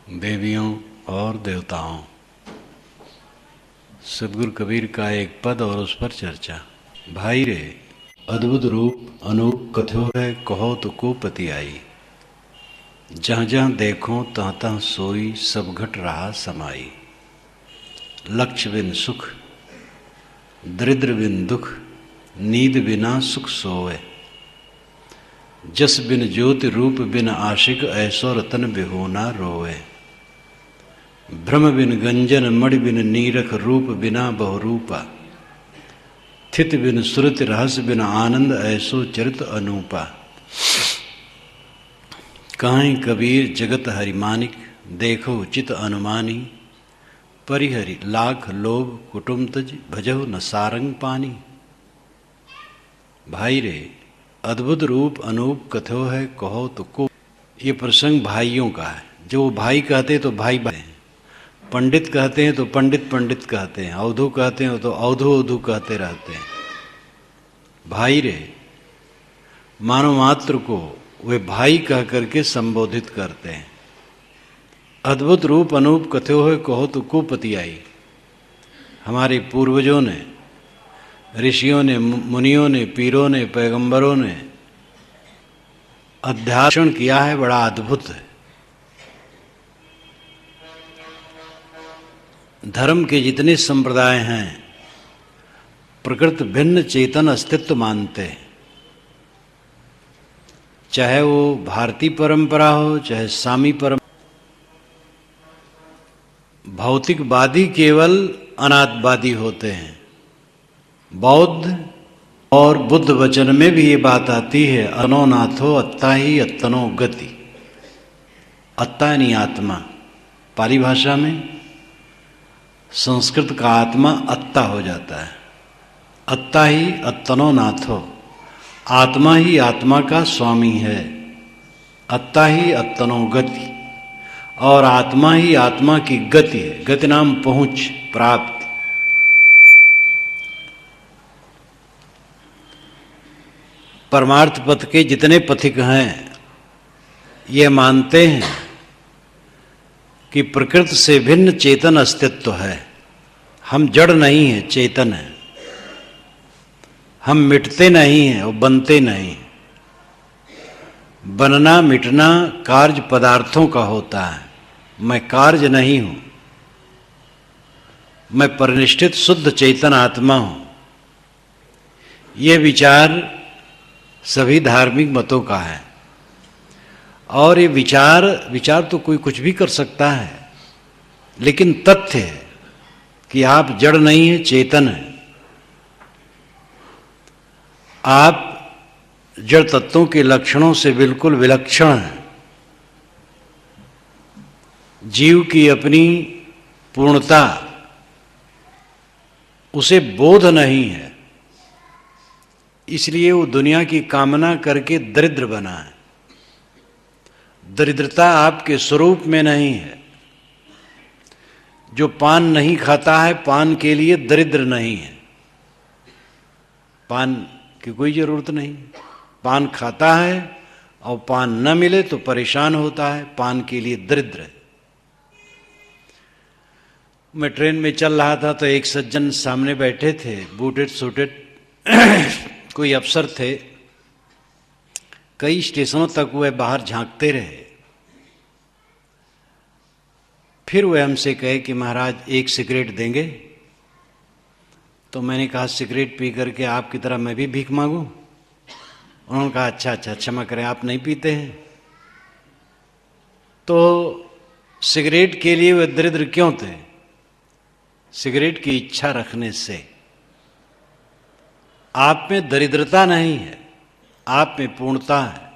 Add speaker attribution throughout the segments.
Speaker 1: देवियों और देवताओं। सदगुरु कबीर का एक पद और उस पर चर्चा। भाई रे अद्भुत रूप अनूप कथो है, कहो तो को पति आई। जहाँ जहाँ देखो तहाँ तहाँ सोई, सब घट रहा समाई। लक्ष्य बिन सुख दरिद्र बिन दुख, नींद बिना सुख सोए। जस बिन ज्योति रूप बिन आशिक, ऐसो रतन बिहोना रोए। भ्रम बिन गंजन मणि बिन नीरख, रूप बिना बहुरूपा। थित बिन सुरत रहस्य बिन आनंद, ऐसो चरित अनूपा। कहीं कबीर जगत हरि मानिक, देखो चित अनुमानी। परिहरि लाख लोभ कुटुम तज, भजहु न सारंग पानी। भाई रे अद्भुत रूप अनूप कथो है, कहो तो को। ये प्रसंग भाइयों का है। जो भाई कहते तो भाई भाई, पंडित कहते हैं तो पंडित पंडित कहते हैं, अवधू कहते हैं तो अवधू अवधू कहते रहते हैं। भाई रे मानव मात्र को वे भाई कह करके संबोधित करते हैं। अद्भुत रूप अनूप कथो है, कहो तो कुपति आई। हमारे पूर्वजों ने, ऋषियों ने, मुनियों ने, पीरों ने, पैगंबरों ने अध्यासन किया है, बड़ा अद्भुत है। धर्म के जितने संप्रदाय हैं प्रकृति भिन्न चेतन अस्तित्व मानते हैं। चाहे वो भारतीय परंपरा हो, चाहे सामी परंपरा। भौतिकवादी केवल अनात्मवादी होते हैं। बौद्ध और बुद्ध वचन में भी ये बात आती है, अनो नाथो अत्ता ही अत्तनो गति। अत्ता यानी आत्मा, पाली भाषा में। संस्कृत का आत्मा अत्ता हो जाता है। अत्ता ही अत्तनो नाथो, आत्मा ही आत्मा का स्वामी है। अत्ता ही अत्तनो गति, और आत्मा ही आत्मा की गति है। गति नाम पहुंच, प्राप्ति। परमार्थ पथ के जितने पथिक हैं ये मानते हैं कि प्रकृति से भिन्न चेतन अस्तित्व है। हम जड़ नहीं हैं, चेतन हैं। हम मिटते नहीं हैं और बनते नहीं। बनना मिटना कार्य पदार्थों का होता है। मैं कार्य नहीं हूं, मैं परिनिष्ठित शुद्ध चेतन आत्मा हूं। ये विचार सभी धार्मिक मतों का है। और ये विचार तो कोई कुछ भी कर सकता है, लेकिन तथ्य है कि आप जड़ नहीं है, चेतन है। आप जड़ तत्वों के लक्षणों से बिल्कुल विलक्षण हैं। जीव की अपनी पूर्णता उसे बोध नहीं है, इसलिए वो दुनिया की कामना करके दरिद्र बना है। दरिद्रता आपके स्वरूप में नहीं है। जो पान नहीं खाता है, पान के लिए दरिद्र नहीं है। पान की कोई जरूरत नहीं। पान खाता है और पान न मिले तो परेशान होता है, पान के लिए दरिद्र है। मैं ट्रेन में चल रहा था तो एक सज्जन सामने बैठे थे, बूटेड सूटेड कोई अफसर थे। कई स्टेशनों तक वह बाहर झांकते रहे। फिर वह हमसे कहे कि महाराज एक सिगरेट देंगे। तो मैंने कहा सिगरेट पी करके आपकी तरह मैं भी भीख मांगू? उन्होंने कहा अच्छा क्षमा करें, आप नहीं पीते हैं। तो सिगरेट के लिए वे दरिद्र क्यों थे? सिगरेट की इच्छा रखने से। आप में दरिद्रता नहीं है, आप में पूर्णता है,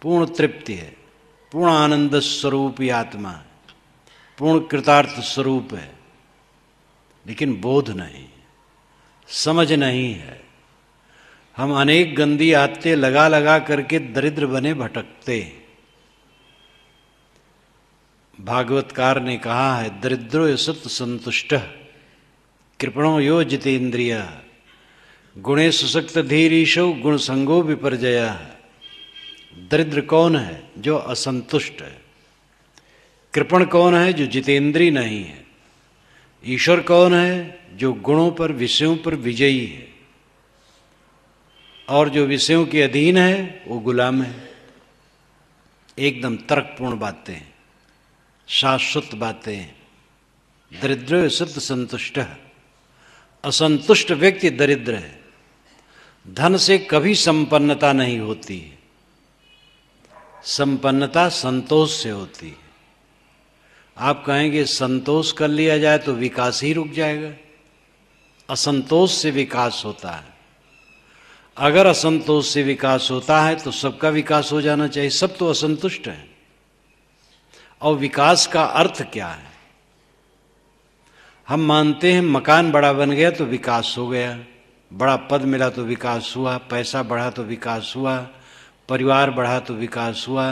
Speaker 1: पूर्ण तृप्ति है, पूर्ण आनंद स्वरूप ही आत्मा है, पूर्ण कृतार्थ स्वरूप है। लेकिन बोध नहीं, समझ नहीं है। हम अनेक गंदी आदतें लगा लगा करके दरिद्र बने भटकते। भागवतकार ने कहा है, दरिद्रो सत संतुष्ट, कृपणो यो जितेन्द्रिय, गुणे सुसक्त धीरीशो, गुण संगो विपर्जय। दरिद्र कौन है? जो असंतुष्ट है। कृपण कौन है? जो जितेंद्री नहीं है। ईश्वर कौन है? जो गुणों पर, विषयों पर विजयी है। और जो विषयों के अधीन है वो गुलाम है। एकदम तर्कपूर्ण बातें हैं, शाश्वत बातें हैं। दरिद्र सिद्ध संतुष्ट। असंतुष्ट व्यक्ति दरिद्र है। धन से कभी संपन्नता नहीं होती है। संपन्नता संतोष से होती है। आप कहेंगे संतोष कर लिया जाए तो विकास ही रुक जाएगा। असंतोष से विकास होता है। अगर असंतोष से विकास होता है तो सबका विकास हो जाना चाहिए। सब तो असंतुष्ट हैं। और विकास का अर्थ क्या है? हम मानते हैं मकान बड़ा बन गया तो विकास हो गया, बड़ा पद मिला तो विकास हुआ, पैसा बढ़ा तो विकास हुआ, परिवार बढ़ा तो विकास हुआ,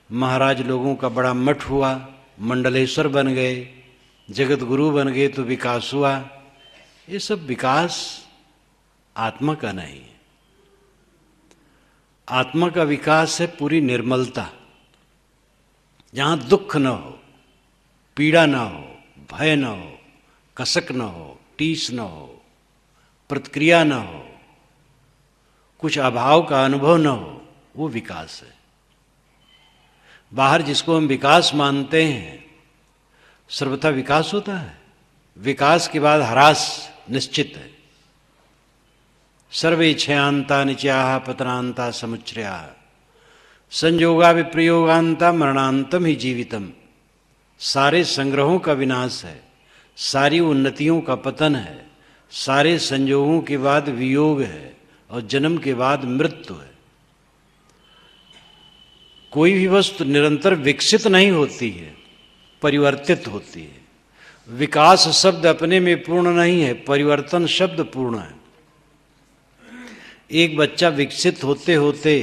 Speaker 1: महाराज लोगों का बड़ा मठ हुआ, मंडलेश्वर बन गए, जगत गुरु बन गए तो विकास हुआ। ये सब विकास आत्मा का नहीं है। आत्मा का विकास है पूरी निर्मलता, जहां दुख न हो, पीड़ा न हो, भय न हो, कसक न हो, टीस न हो, प्रतिक्रिया न हो, कुछ अभाव का अनुभव न हो, वो विकास है। बाहर जिसको हम विकास मानते हैं, सर्वथा विकास होता है। विकास के बाद ह्रास निश्चित है। सर्वे क्षयांता नित्याः पतनांता समुच्चयाः संयोगा विप्रयोगांता मरणांतम ही जीवितम। सारे संग्रहों का विनाश है, सारी उन्नतियों का पतन है, सारे संयोगों के बाद वियोग है और जन्म के बाद मृत्यु है। कोई भी वस्तु निरंतर विकसित नहीं होती है, परिवर्तित होती है। विकास शब्द अपने में पूर्ण नहीं है, परिवर्तन शब्द पूर्ण है। एक बच्चा विकसित होते होते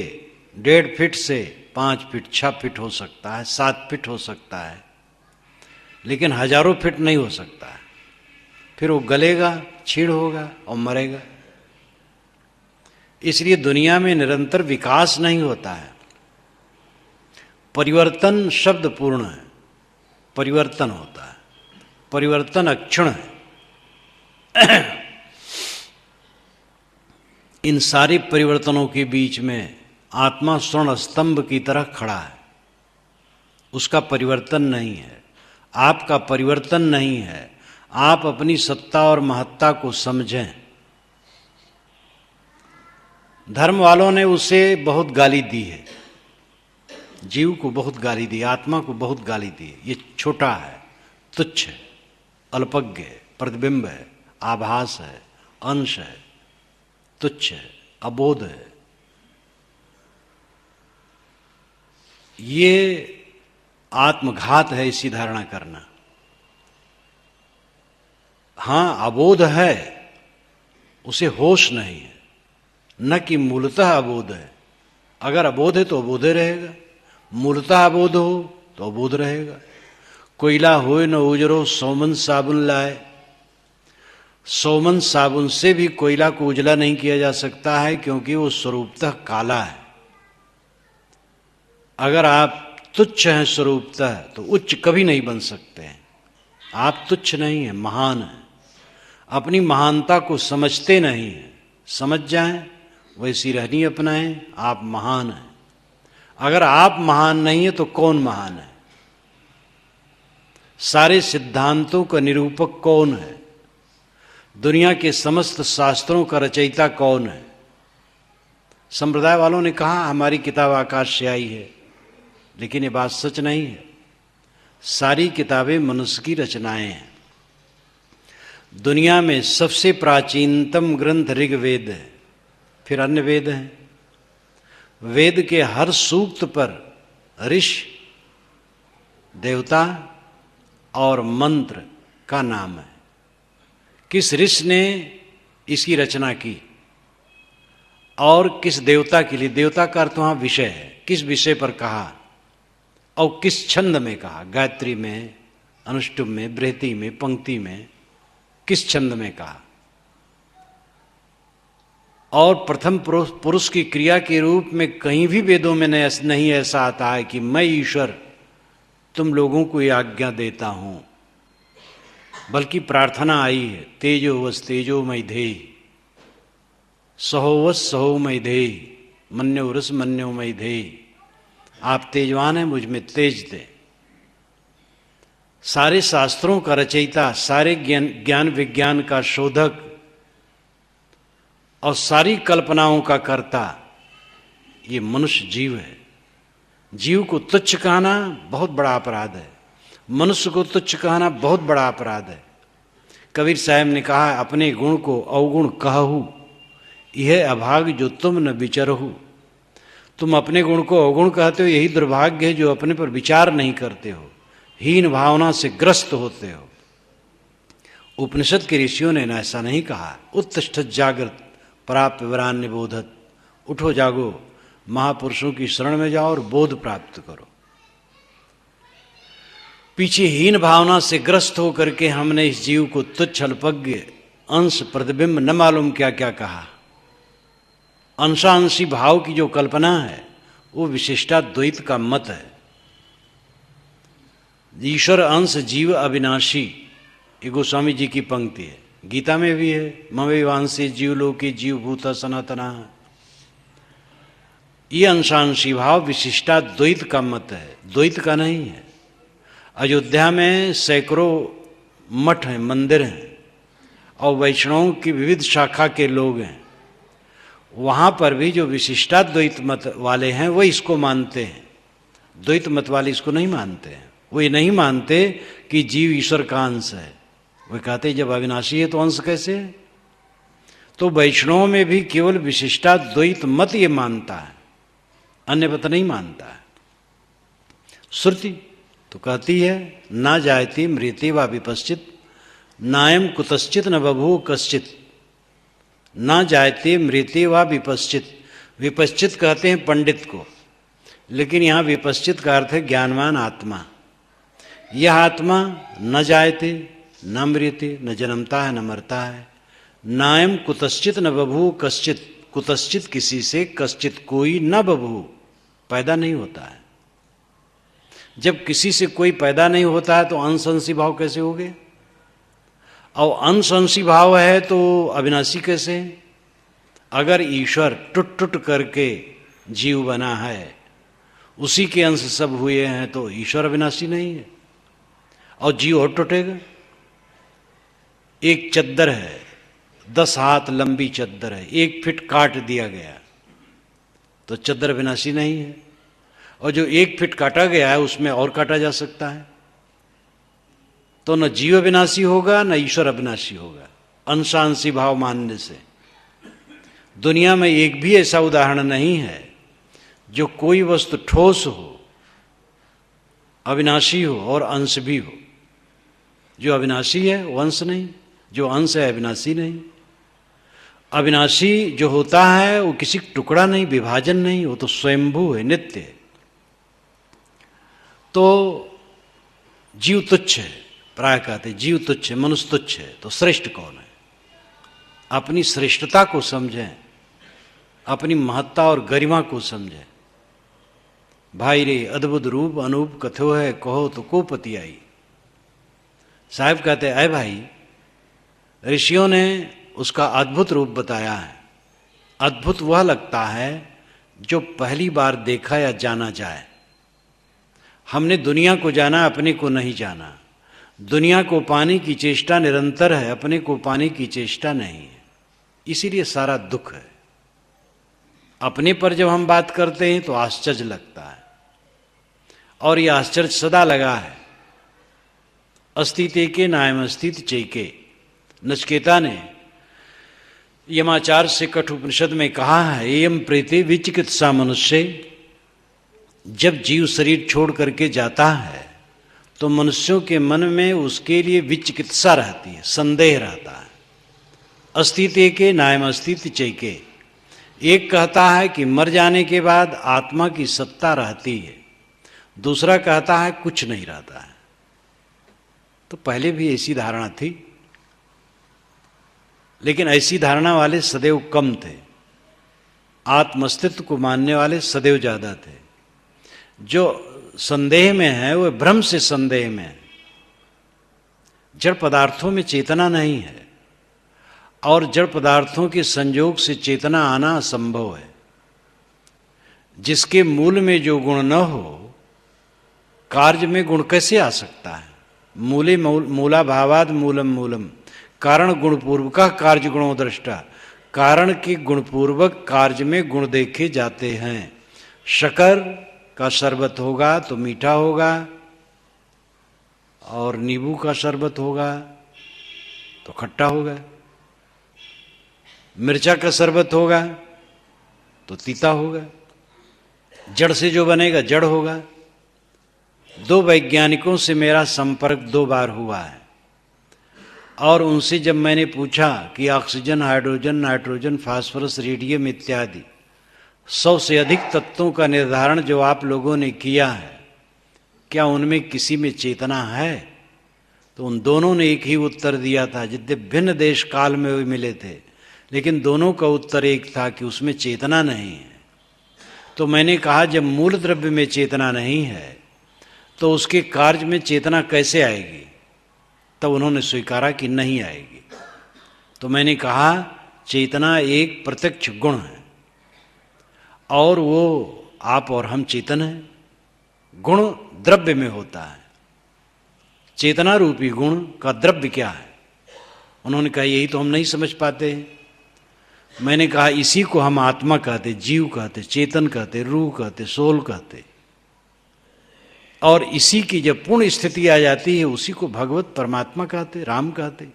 Speaker 1: 1.5 फीट से 5 फीट 6 फीट हो सकता है, 7 फीट हो सकता है, लेकिन हजारों फीट नहीं हो सकता है। फिर वो गलेगा, छीड़ होगा और मरेगा। इसलिए दुनिया में निरंतर विकास नहीं होता है। परिवर्तन शब्द पूर्ण है, परिवर्तन होता है। परिवर्तन अक्षण है। इन सारे परिवर्तनों के बीच में आत्मा स्वर्ण स्तंभ की तरह खड़ा है। उसका परिवर्तन नहीं है, आपका परिवर्तन नहीं है। आप अपनी सत्ता और महत्ता को समझें। धर्म वालों ने उसे बहुत गाली दी है, जीव को बहुत गाली दी, आत्मा को बहुत गाली दी। ये छोटा है, तुच्छ है, अल्पज्ञ है, प्रतिबिंब है, आभास है, अंश है, तुच्छ है, अबोध है। ये आत्मघात है इसी धारणा करना। हां, अबोध है, उसे होश नहीं है, न कि मूलतः अबोध है। अगर अबोध है तो अबोध रहेगा, मूलतः अबोध हो तो अबोध रहेगा। कोयला होए न उजरो सौमन साबुन लाए। सौमन साबुन से भी कोयला को उजला नहीं किया जा सकता है, क्योंकि वो स्वरूपतः काला है। अगर आप तुच्छ हैं स्वरूपतः तो उच्च कभी नहीं बन सकते हैं। आप तुच्छ नहीं हैं, महान हैं। अपनी महानता को समझते नहीं हैं। समझ जाएं, वैसी रहनी अपनाएं, आप महान हैं। अगर आप महान नहीं है तो कौन महान है? सारे सिद्धांतों का निरूपक कौन है? दुनिया के समस्त शास्त्रों का रचयिता कौन है? संप्रदाय वालों ने कहा हमारी किताब आकाश से आई है, लेकिन ये बात सच नहीं है। सारी किताबें मनुष्य की रचनाएं हैं। दुनिया में सबसे प्राचीनतम ग्रंथ ऋग्वेद है, फिर अन्य वेद हैं। वेद के हर सूक्त पर ऋषि, देवता और मंत्र का नाम है। किस ऋषि ने इसकी रचना की और किस देवता के लिए? देवता का अर्थ वहां विषय है, किस विषय पर कहा और किस छंद में कहा? गायत्री में, अनुष्टुप में, बृहति में, पंक्ति में, किस छंद में कहा? और प्रथम पुरुष की क्रिया के रूप में कहीं भी वेदों में नहीं ऐसा आता है कि मैं ईश्वर तुम लोगों को ये आज्ञा देता हूं, बल्कि प्रार्थना आई है, तेजो वस तेजो मई धे, सहो वस सहो मई धे, मन्यो रस मन्यो मई धे। आप तेजवान हैं, मुझ में तेज दे। सारे शास्त्रों का रचयिता, सारे ज्ञान विज्ञान का शोधक और सारी कल्पनाओं का कर्ता ये मनुष्य जीव है। जीव को तुच्छ कहना बहुत बड़ा अपराध है, मनुष्य को तुच्छ कहना बहुत बड़ा अपराध है। कबीर साहब ने कहा, अपने गुण को अवगुण कहू, यह अभाग जो तुम न विचरहु। तुम अपने गुण को अवगुण कहते हो, यही दुर्भाग्य है जो अपने पर विचार नहीं करते हो, हीन भावना से ग्रस्त होते हो। उपनिषद के ऋषियों ने ऐसा नहीं कहा, उत्तिष्ठ जागृत प्राप्त विवरान निबोधत, उठो जागो, महापुरुषों की शरण में जाओ और बोध प्राप्त करो। पीछे हीन भावना से ग्रस्त होकर के हमने इस जीव को तुच्छ अल्पज्ञ अंश प्रतिबिंब न मालूम क्या क्या कहा। अंशांशी भाव की जो कल्पना है वो विशिष्टाद्वैत का मत है। ईश्वर अंश जीव अविनाशी, ये गोस्वामी जी की पंक्ति है, गीता में भी है, ममेवांसे जीवलोके जीवभूता सनातना। ये अंशांशी भाव विशिष्टाद्वैत का मत है, द्वैत का नहीं है। अयोध्या में सैकड़ों मठ हैं, मंदिर हैं, और वैष्णवों की विविध शाखा के लोग हैं। वहाँ पर भी जो विशिष्टाद्वैत मत वाले हैं वो इसको मानते हैं, द्वैत मत वाले इसको नहीं मानते हैं। वो ये नहीं मानते कि जीव ईश्वर का अंश है। वे कहते जब अविनाशी है तो अंश कैसे है? तो वैष्णव में भी केवल विशिष्टाद्वैत मत ये मानता है, अन्य मत नहीं मानता है। श्रुति तो कहती है, ना जायते मृते वा विपश्चित, नायम कुतश्चित न बभूव कश्चित। ना जायते मृते वा विपश्चित, विपश्चित कहते हैं पंडित को, लेकिन यहाँ विपश्चित का अर्थ है ज्ञानवान आत्मा। यह आत्मा न जायते न मृते, न जन्मता है न मरता है। नायम कुतश्चित न बभूव कश्चित, कुतश्चित किसी से, कश्चित कोई, न बभूव पैदा नहीं होता है। जब किसी से कोई पैदा नहीं होता है तो अंश-अंशी भाव कैसे हो गए? और अंश-अंशी भाव है तो अविनाशी कैसे? अगर ईश्वर टूट टूट करके जीव बना है, उसी के अंश सब हुए हैं, तो ईश्वर अविनाशी नहीं है। और जीव और टूटेगा। एक चद्दर है, 10 हाथ लंबी चद्दर है, 1 फीट काट दिया गया तो चद्दर अविनाशी नहीं है। और जो 1 फीट काटा गया है उसमें और काटा जा सकता है, तो न जीव अविनाशी होगा न ईश्वर अविनाशी होगा अंशांशी भाव मानने से। दुनिया में एक भी ऐसा उदाहरण नहीं है जो कोई वस्तु ठोस हो, अविनाशी हो और अंश भी हो। जो अविनाशी है वो अंश नहीं, जो अंश है अविनाशी नहीं। अविनाशी जो होता है वो किसी टुकड़ा नहीं, विभाजन नहीं, वो तो स्वयंभू है, नित्य है। तो जीव तुच्छ है, प्राय कहते जीव तुच्छ है, मनुष्य तुच्छ है, तो श्रेष्ठ कौन है? अपनी श्रेष्ठता को समझें, अपनी महत्ता और गरिमा को समझें। भाई रे अद्भुत रूप अनूप कथो है, कहो तो को पति आई। साहब कहते हैं, अय भाई, ऋषियों ने उसका अद्भुत रूप बताया है। अद्भुत वह लगता है जो पहली बार देखा या जाना जाए। हमने दुनिया को जाना, अपने को नहीं जाना। दुनिया को पाने की चेष्टा निरंतर है, अपने को पाने की चेष्टा नहीं है, इसीलिए सारा दुख है। अपने पर जब हम बात करते हैं तो आश्चर्य लगता है, और यह आश्चर्य सदा लगा है। अस्तित्व के नायम अस्तित्व चैके, नचकेता ने यमाचार से कठोपनिषद में कहा है, एयम प्रीति विचिकित्सा मनुष्य। जब जीव शरीर छोड़ करके जाता है तो मनुष्यों के मन में उसके लिए विचिकित्सा रहती है, संदेह रहता है। अस्तित्व के नायम अस्तित्व चैके, एक कहता है कि मर जाने के बाद आत्मा की सत्ता रहती है, दूसरा कहता है कुछ नहीं रहता है। तो पहले भी ऐसी धारणा थी, लेकिन ऐसी धारणा वाले सदैव कम थे, आत्मस्तित्व को मानने वाले सदैव ज्यादा थे। जो संदेह में है वह भ्रम से संदेह में है। जड़ पदार्थों में चेतना नहीं है और जड़ पदार्थों के संयोग से चेतना आना असंभव है। जिसके मूल में जो गुण न हो, कार्य में गुण कैसे आ सकता है? मूले मूला भावाद मूलम मूलम, कारण गुणपूर्वक कार्य गुणों दृष्टा। कारण के गुणपूर्वक कार्य में गुण देखे जाते हैं। शक्कर का शरबत होगा तो मीठा होगा, और नींबू का शरबत होगा तो खट्टा होगा। मिर्चा का शरबत होगा तो तीता होगा। जड़ से जो बनेगा जड़ होगा। 2 वैज्ञानिकों से मेरा संपर्क 2 बार हुआ है, और उनसे जब मैंने पूछा कि oxygen, hydrogen, nitrogen, phosphorus, radium इत्यादि 100 से अधिक तत्वों का निर्धारण जो आप लोगों ने किया है, क्या उनमें किसी में चेतना है? तो उन दोनों ने एक ही उत्तर दिया था। जितने भिन्न देश काल में वे मिले थे, लेकिन दोनों का उत्तर एक था कि उसमें चेतना नहीं है। तो मैंने कहा जब मूल द्रव्य में चेतना नहीं है तो उसके कार्य में चेतना कैसे आएगी? तब उन्होंने स्वीकारा कि नहीं आएगी। तो मैंने कहा चेतना एक प्रत्यक्ष गुण है, और वो आप और हम चेतन हैं। गुण द्रव्य में होता है, चेतना रूपी गुण का द्रव्य क्या है? उन्होंने कहा यही तो हम नहीं समझ पाते हैं। मैंने कहा इसी को हम आत्मा कहते, जीव कहते, चेतन कहते, रूह कहते, सोल कहते, और इसी की जब पूर्ण स्थिति आ जाती है उसी को भगवत परमात्मा कहते, राम कहते।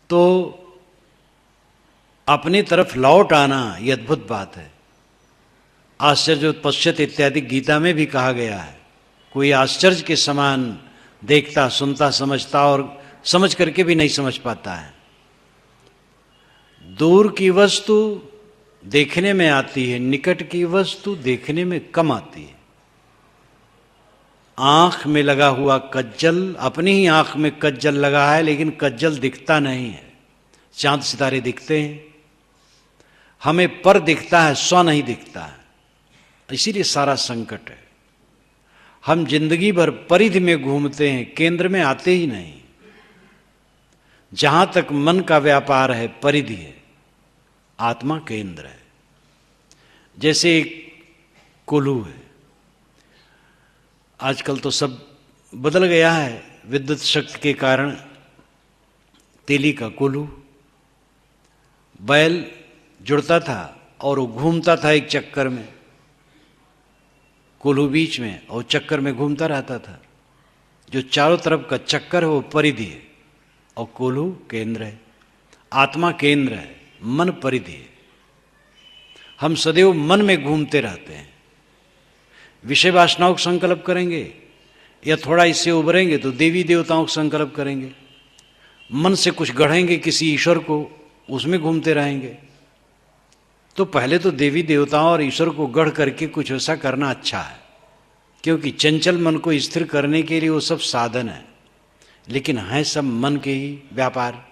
Speaker 1: तो अपनी तरफ लौट आना ये अद्भुत बात है। आश्चर्य पश्यत इत्यादि गीता में भी कहा गया है। कोई आश्चर्य के समान देखता, सुनता, समझता, और समझ करके भी नहीं समझ पाता है। दूर की वस्तु देखने में आती है, निकट की वस्तु देखने में कम आती है। आंख में लगा हुआ कज्जल, अपनी ही आंख में कज्जल लगा है लेकिन कज्जल दिखता नहीं है। चांद सितारे दिखते हैं, हमें पर दिखता है, स्व नहीं दिखता है। इसीलिए सारा संकट है। हम जिंदगी भर परिधि में घूमते हैं, केंद्र में आते ही नहीं। जहां तक मन का व्यापार है परिधि है, आत्मा केंद्र है। जैसे एक कोल्हू है। आजकल तो सब बदल गया है विद्युत शक्ति के कारण। तेली का कोल्हू, बैल जुड़ता था और वो घूमता था एक चक्कर में, कोल्हू बीच में, और चक्कर में घूमता रहता था। जो चारों तरफ का चक्कर है वो परिधि है और कोल्हू केंद्र है। आत्मा केंद्र है, मन परिधि है। हम सदैव मन में घूमते रहते हैं। विषय वासनाओं का संकल्प करेंगे या थोड़ा इससे उभरेंगे तो देवी देवताओं का संकल्प करेंगे। मन से कुछ गढ़ेंगे किसी ईश्वर को, उसमें घूमते रहेंगे। तो पहले तो देवी देवताओं और ईश्वर को गढ़ करके कुछ ऐसा करना अच्छा है, क्योंकि चंचल मन को स्थिर करने के लिए वो सब साधन है, लेकिन है सब मन के ही व्यापार।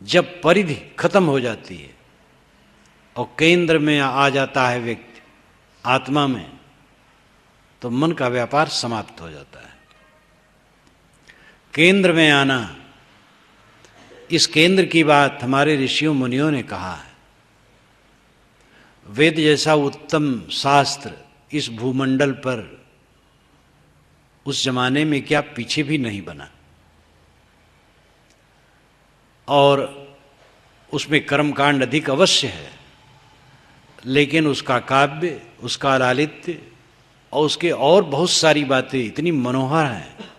Speaker 1: जब परिधि खत्म हो जाती है और केंद्र में आ जाता है व्यक्ति, आत्मा में, तो मन का व्यापार समाप्त हो जाता है। केंद्र में आना, इस केंद्र की बात हमारे ऋषियों मुनियों ने कहा है। वेद जैसा उत्तम शास्त्र इस भूमंडल पर उस जमाने में क्या पीछे भी नहीं बना, और उसमें कर्मकांड अधिक अवश्य है, लेकिन उसका काव्य, उसका लालित्य और उसके और बहुत सारी बातें इतनी मनोहर हैं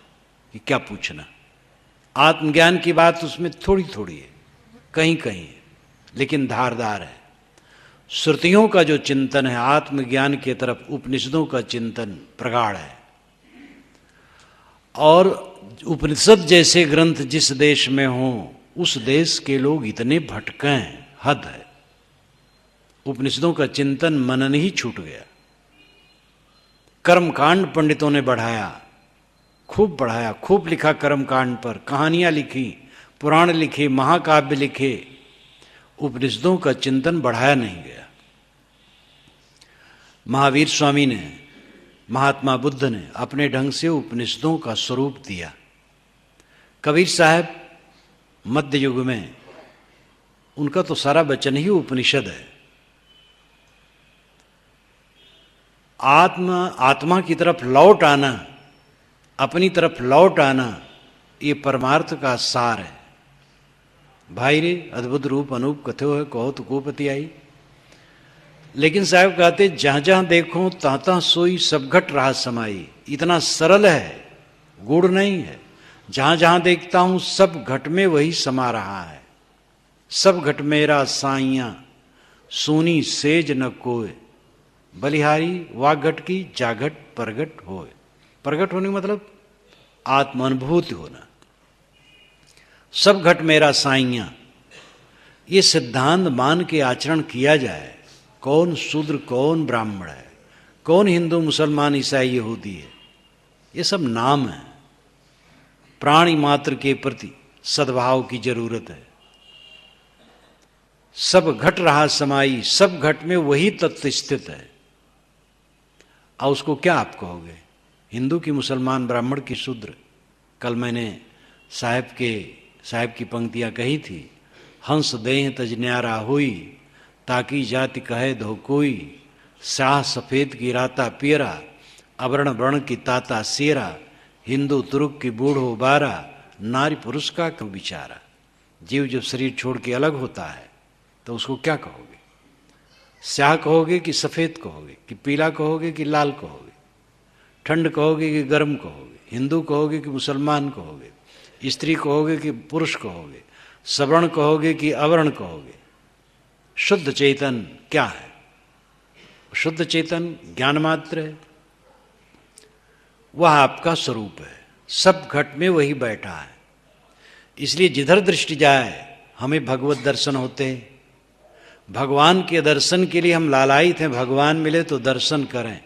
Speaker 1: कि क्या पूछना। आत्मज्ञान की बात उसमें थोड़ी थोड़ी है, कहीं कहीं है, लेकिन धारदार है। श्रुतियों का जो चिंतन है आत्मज्ञान की तरफ, उपनिषदों का चिंतन प्रगाढ़ है। और उपनिषद जैसे ग्रंथ जिस देश में हों उस देश के लोग इतने भटकें, हद है। उपनिषदों का चिंतन मनन ही छूट गया। कर्मकांड पंडितों ने बढ़ाया, खूब बढ़ाया, खूब लिखा कर्मकांड पर, कहानियां लिखी, पुराण लिखे, महाकाव्य लिखे। उपनिषदों का चिंतन बढ़ाया नहीं गया। महावीर स्वामी ने महात्मा बुद्ध ने अपने ढंग से उपनिषदों का स्वरूप दिया। कबीर साहब मध्य युग में, उनका तो सारा वचन ही उपनिषद है। आत्मा की तरफ लौट आना, अपनी तरफ लौट आना, ये परमार्थ का सार है। भाई रे अद्भुत रूप अनूप कथ्यो है, कहो तो कोपति आई। लेकिन साहब कहते जहां जहां देखो तहां तहां सोई सब घट रहा समाई। इतना सरल है, गूढ़ नहीं है। जहां जहां देखता हूं सब घट में वही समा रहा है। सब घट मेरा साइया, सोनी सेज न कोय, बलिहारी वाघट की जाघट प्रगट होए। प्रगट होने का मतलब आत्मानुभूति होना। सब घट मेरा साइया, ये सिद्धांत मान के आचरण किया जाए। कौन शूद्र कौन ब्राह्मण है, कौन हिंदू मुसलमान ईसाई यहूदी है, ये सब नाम है। प्राणी मात्र के प्रति सद्भाव की जरूरत है। सब घट रहा समाई, सब घट में वही तत्व स्थित है। और उसको क्या आप कहोगे, हिंदू की मुसलमान, ब्राह्मण की शूद्र? कल मैंने साहब की पंक्तियां कही थी। हंस देह तज न्यारा हुई, ताकि जाति कहे धो कोई, स्याह सफेद की राता पियरा, अवर्ण वर्ण की ताता सेरा, हिंदू तुरुक की बूढ़ो बारा, नारी पुरुष का क्यों विचारा। जीव जब शरीर छोड़ के अलग होता है तो उसको क्या कहोगे? स्याह कहोगे कि सफेद कहोगे, कि पीला कहोगे कि लाल कहोगे, ठंड कहोगे कि गर्म कहोगे, हिंदू कहोगे कि मुसलमान कहोगे, स्त्री कहोगे कि पुरुष कहोगे, सवर्ण कहोगे कि अवर्ण कहोगे? शुद्ध चेतन क्या है? शुद्ध चेतन ज्ञान मात्र है, वह आपका स्वरूप है। सब घट में वही बैठा है। इसलिए जिधर दृष्टि जाए हमें भगवत दर्शन होते हैं। भगवान के दर्शन के लिए हम लालायित हैं। भगवान मिले तो दर्शन करें।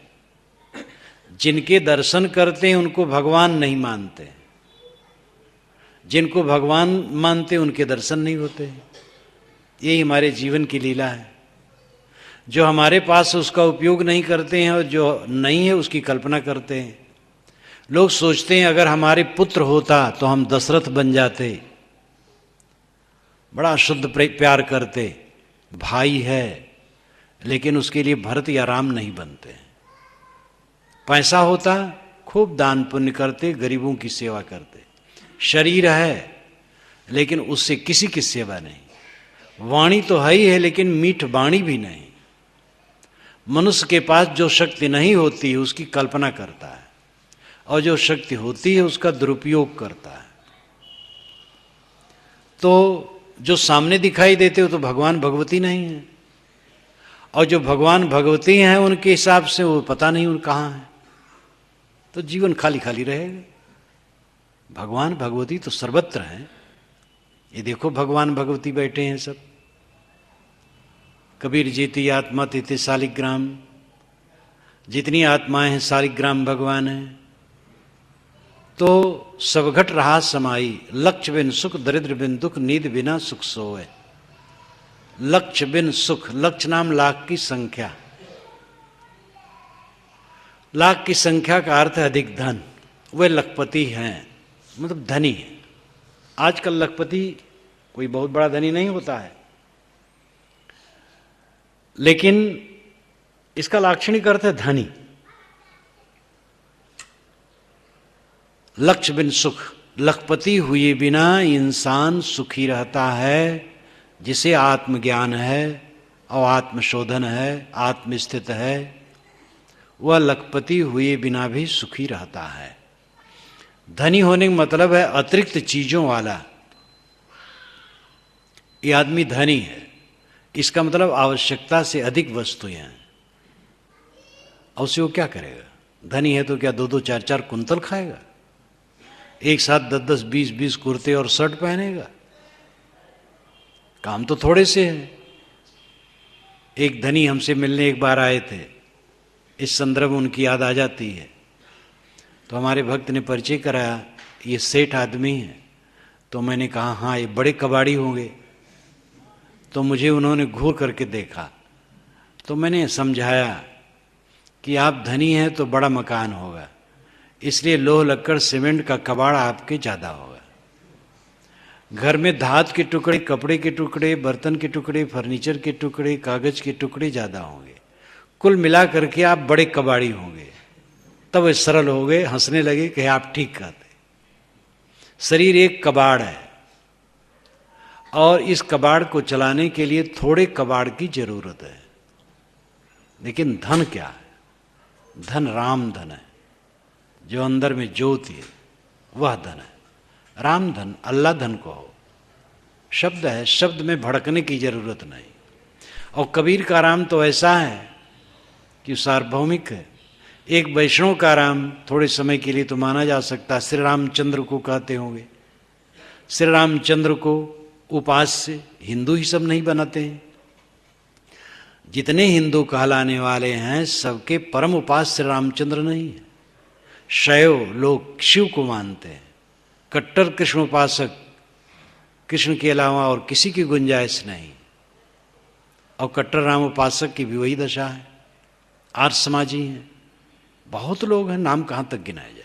Speaker 1: जिनके दर्शन करते हैं उनको भगवान नहीं मानते, जिनको भगवान मानते उनके दर्शन नहीं होते। यही हमारे जीवन की लीला है। जो हमारे पास है उसका उपयोग नहीं करते हैं, और जो नहीं है उसकी कल्पना करते हैं। लोग सोचते हैं अगर हमारे पुत्र होता तो हम दशरथ बन जाते, बड़ा शुद्ध प्यार करते। भाई है लेकिन उसके लिए भरत या राम नहीं बनते। पैसा होता खूब दान पुण्य करते, गरीबों की सेवा करते। शरीर है लेकिन उससे किसी की सेवा नहीं। वाणी तो है ही है लेकिन मीठ वाणी भी नहीं। मनुष्य के पास जो शक्ति नहीं होती है उसकी कल्पना करता है, और जो शक्ति होती है उसका दुरुपयोग करता है। तो जो सामने दिखाई देते हो तो भगवान भगवती नहीं है, और जो भगवान भगवती हैं उनके हिसाब से वो पता नहीं उन कहाँ है। तो जीवन खाली खाली रहेगा। भगवान भगवती तो सर्वत्र हैं। ये देखो भगवान भगवती बैठे हैं सब। कबीर जीती आत्मा तिथे शालिग्राम, जितनी आत्माएं हैं शालिग्राम भगवान है। तो सब घट रहा समाई, लक्ष्य बिन सुख दरिद्र बिन दुख, नींद बिना सुख सोए। लक्ष्य बिन सुख, लक्ष्य नाम लाख की संख्या। लाख की संख्या का अर्थ है अधिक धन। वे लखपति हैं, मतलब धनी है। आजकल लखपति कोई बहुत बड़ा धनी नहीं होता है, लेकिन इसका लाक्षणिक अर्थ है धनी। लक्ष्य बिन सुख, लखपति हुए बिना इंसान सुखी रहता है जिसे आत्मज्ञान है और आत्मशोधन है, आत्मस्थित है। वह लखपति हुए बिना भी सुखी रहता है। धनी होने का मतलब है अतिरिक्त चीजों वाला। ये आदमी धनी है, इसका मतलब आवश्यकता से अधिक वस्तुएं हैं। और उसे वो क्या करेगा? धनी है तो क्या 2-2 4-4 कुंतल खाएगा? एक साथ 10-10 20-20 कुर्ते और शर्ट पहनेगा? काम तो थोड़े से है। एक धनी हमसे मिलने एक बार आए थे, इस संदर्भ में उनकी याद आ जाती है। तो हमारे भक्त ने परिचय कराया, ये सेठ आदमी है। तो मैंने कहा हाँ ये बड़े कबाड़ी होंगे। तो मुझे उन्होंने घूर करके देखा। तो मैंने समझाया कि आप धनी हैं तो बड़ा मकान होगा, इसलिए लोह लक्कड़ सीमेंट का कबाड़ आपके ज़्यादा होगा। घर में धात के टुकड़े, कपड़े के टुकड़े, बर्तन के टुकड़े, फर्नीचर के टुकड़े, कागज के टुकड़े ज़्यादा होंगे। कुल मिला करके आप बड़े कबाड़ी होंगे। तब वे सरल हो गए, हंसने लगे कि आप ठीक कहते। शरीर एक कबाड़ है और इस कबाड़ को चलाने के लिए थोड़े कबाड़ की जरूरत है। लेकिन धन क्या है? धन राम धन है, जो अंदर में ज्योति है, वह धन है। राम धन, अल्लाह धन को हो, शब्द है, शब्द में भड़कने की जरूरत नहीं। और कबीर का राम तो ऐसा है कि सार्वभौमिक है। एक वैष्णव का राम थोड़े समय के लिए तो माना जा सकता है, श्री रामचंद्र को कहते होंगे। श्री रामचंद्र को उपास्य हिंदू ही सब नहीं बनाते हैं। जितने हिंदू कहलाने वाले हैं सबके परम उपास्य श्री रामचंद्र नहीं है। शैव लोग शिव को मानते हैं। कट्टर कृष्ण उपासक, कृष्ण के अलावा और किसी की गुंजाइश नहीं। और कट्टर राम उपासक की भी वही दशा है। आर्य समाजी हैं, बहुत लोग हैं, नाम कहाँ तक गिनाया जाए।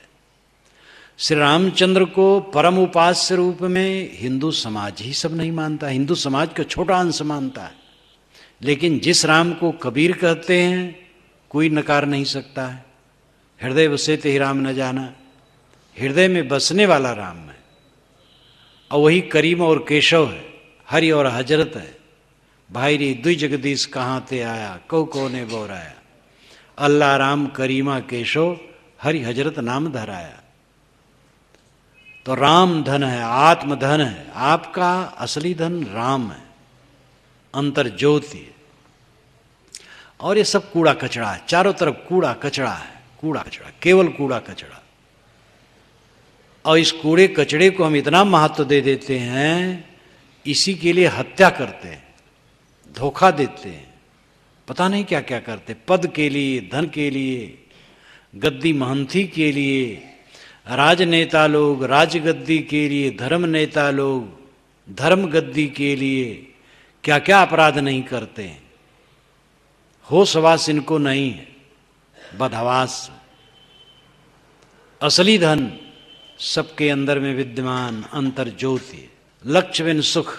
Speaker 1: श्री रामचंद्र को परम उपास्य रूप में हिंदू समाज ही सब नहीं मानता, हिंदू समाज का छोटा अंश मानता है। लेकिन जिस राम को कबीर कहते हैं कोई नकार नहीं सकता है। हृदय बसे ते ही राम न जाना, हृदय में बसने वाला राम है। और वही करीम और केशव है, हरि और हजरत है। भाई रे दुई जगदीश कहाँ ते आया, को ने बोराया। अल्लाह राम करीमा केशव, हरि हजरत नाम धराया। तो राम धन है, आत्म धन है। आपका असली धन राम है, अंतर ज्योति है। और ये सब कूड़ा कचड़ा है, चारों तरफ कूड़ा कचड़ा है, कूड़ा कचड़ा, केवल कूड़ा कचड़ा। और इस कूड़े कचड़े को हम इतना महत्व दे देते हैं, इसी के लिए हत्या करते हैं, धोखा देते हैं, पता नहीं क्या क्या करते। पद के लिए, धन के लिए, गद्दी महंती के लिए, राजनेता लोग राजगद्दी के लिए, धर्म नेता लोग धर्म गद्दी के लिए क्या क्या अपराध नहीं करते हैं। होशवास इनको नहीं है, बदहवास। असली धन सबके अंदर में विद्यमान अंतर ज्योति। लक्ष्य बिन सुख,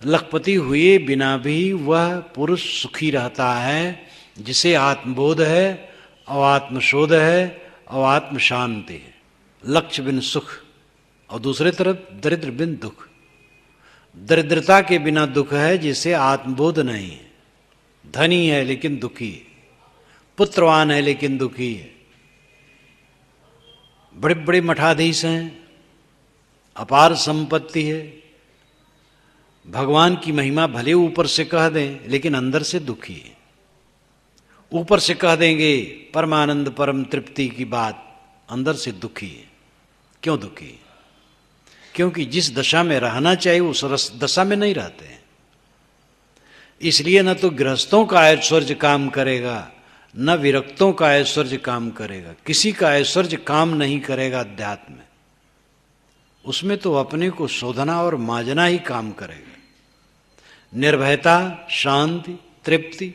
Speaker 1: लखपति हुए बिना भी वह पुरुष सुखी रहता है जिसे आत्मबोध है और आत्मशोध है और आत्म शांति है। लक्ष्य बिन सुख, और दूसरे तरफ दरिद्र बिन दुख। दरिद्रता के बिना दुख है जिसे आत्मबोध नहीं है। धनी है लेकिन दुखी है, पुत्रवान है लेकिन दुखी है। बड़े बड़े मठाधीश हैं, अपार संपत्ति है, भगवान की महिमा भले ऊपर से कह दें लेकिन अंदर से दुखी है। ऊपर से कह देंगे परमानंद परम तृप्ति की बात, अंदर से दुखी है। क्यों दुखी है? क्योंकि जिस दशा में रहना चाहिए उस दशा में नहीं रहते हैं। इसलिए न तो गृहस्थों का ऐश्वर्य काम करेगा, न विरक्तों का ऐश्वर्य काम करेगा। किसी का ऐश्वर्य काम नहीं करेगा अध्यात्म में। उसमें तो अपने को शोधना और माजना ही काम करेगा। निर्भयता, शांति, तृप्ति,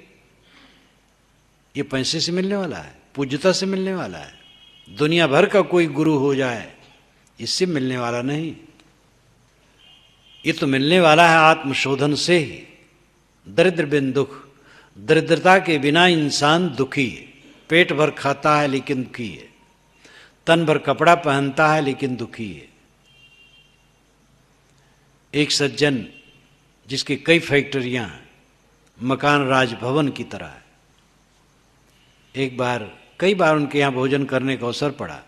Speaker 1: ये पैसे से मिलने वाला है, पूज्यता से मिलने वाला है। दुनिया भर का कोई गुरु हो जाए, इससे मिलने वाला नहीं। ये तो मिलने वाला है आत्मशोधन से ही। दरिद्र बिन दुख, दरिद्रता के बिना इंसान दुखी है। पेट भर खाता है लेकिन दुखी है, तन भर कपड़ा पहनता है लेकिन दुखी है। एक सज्जन जिसकी कई फैक्ट्रियां हैं, मकान राजभवन की तरह है। एक बार, कई बार उनके यहाँ भोजन करने का अवसर पड़ा।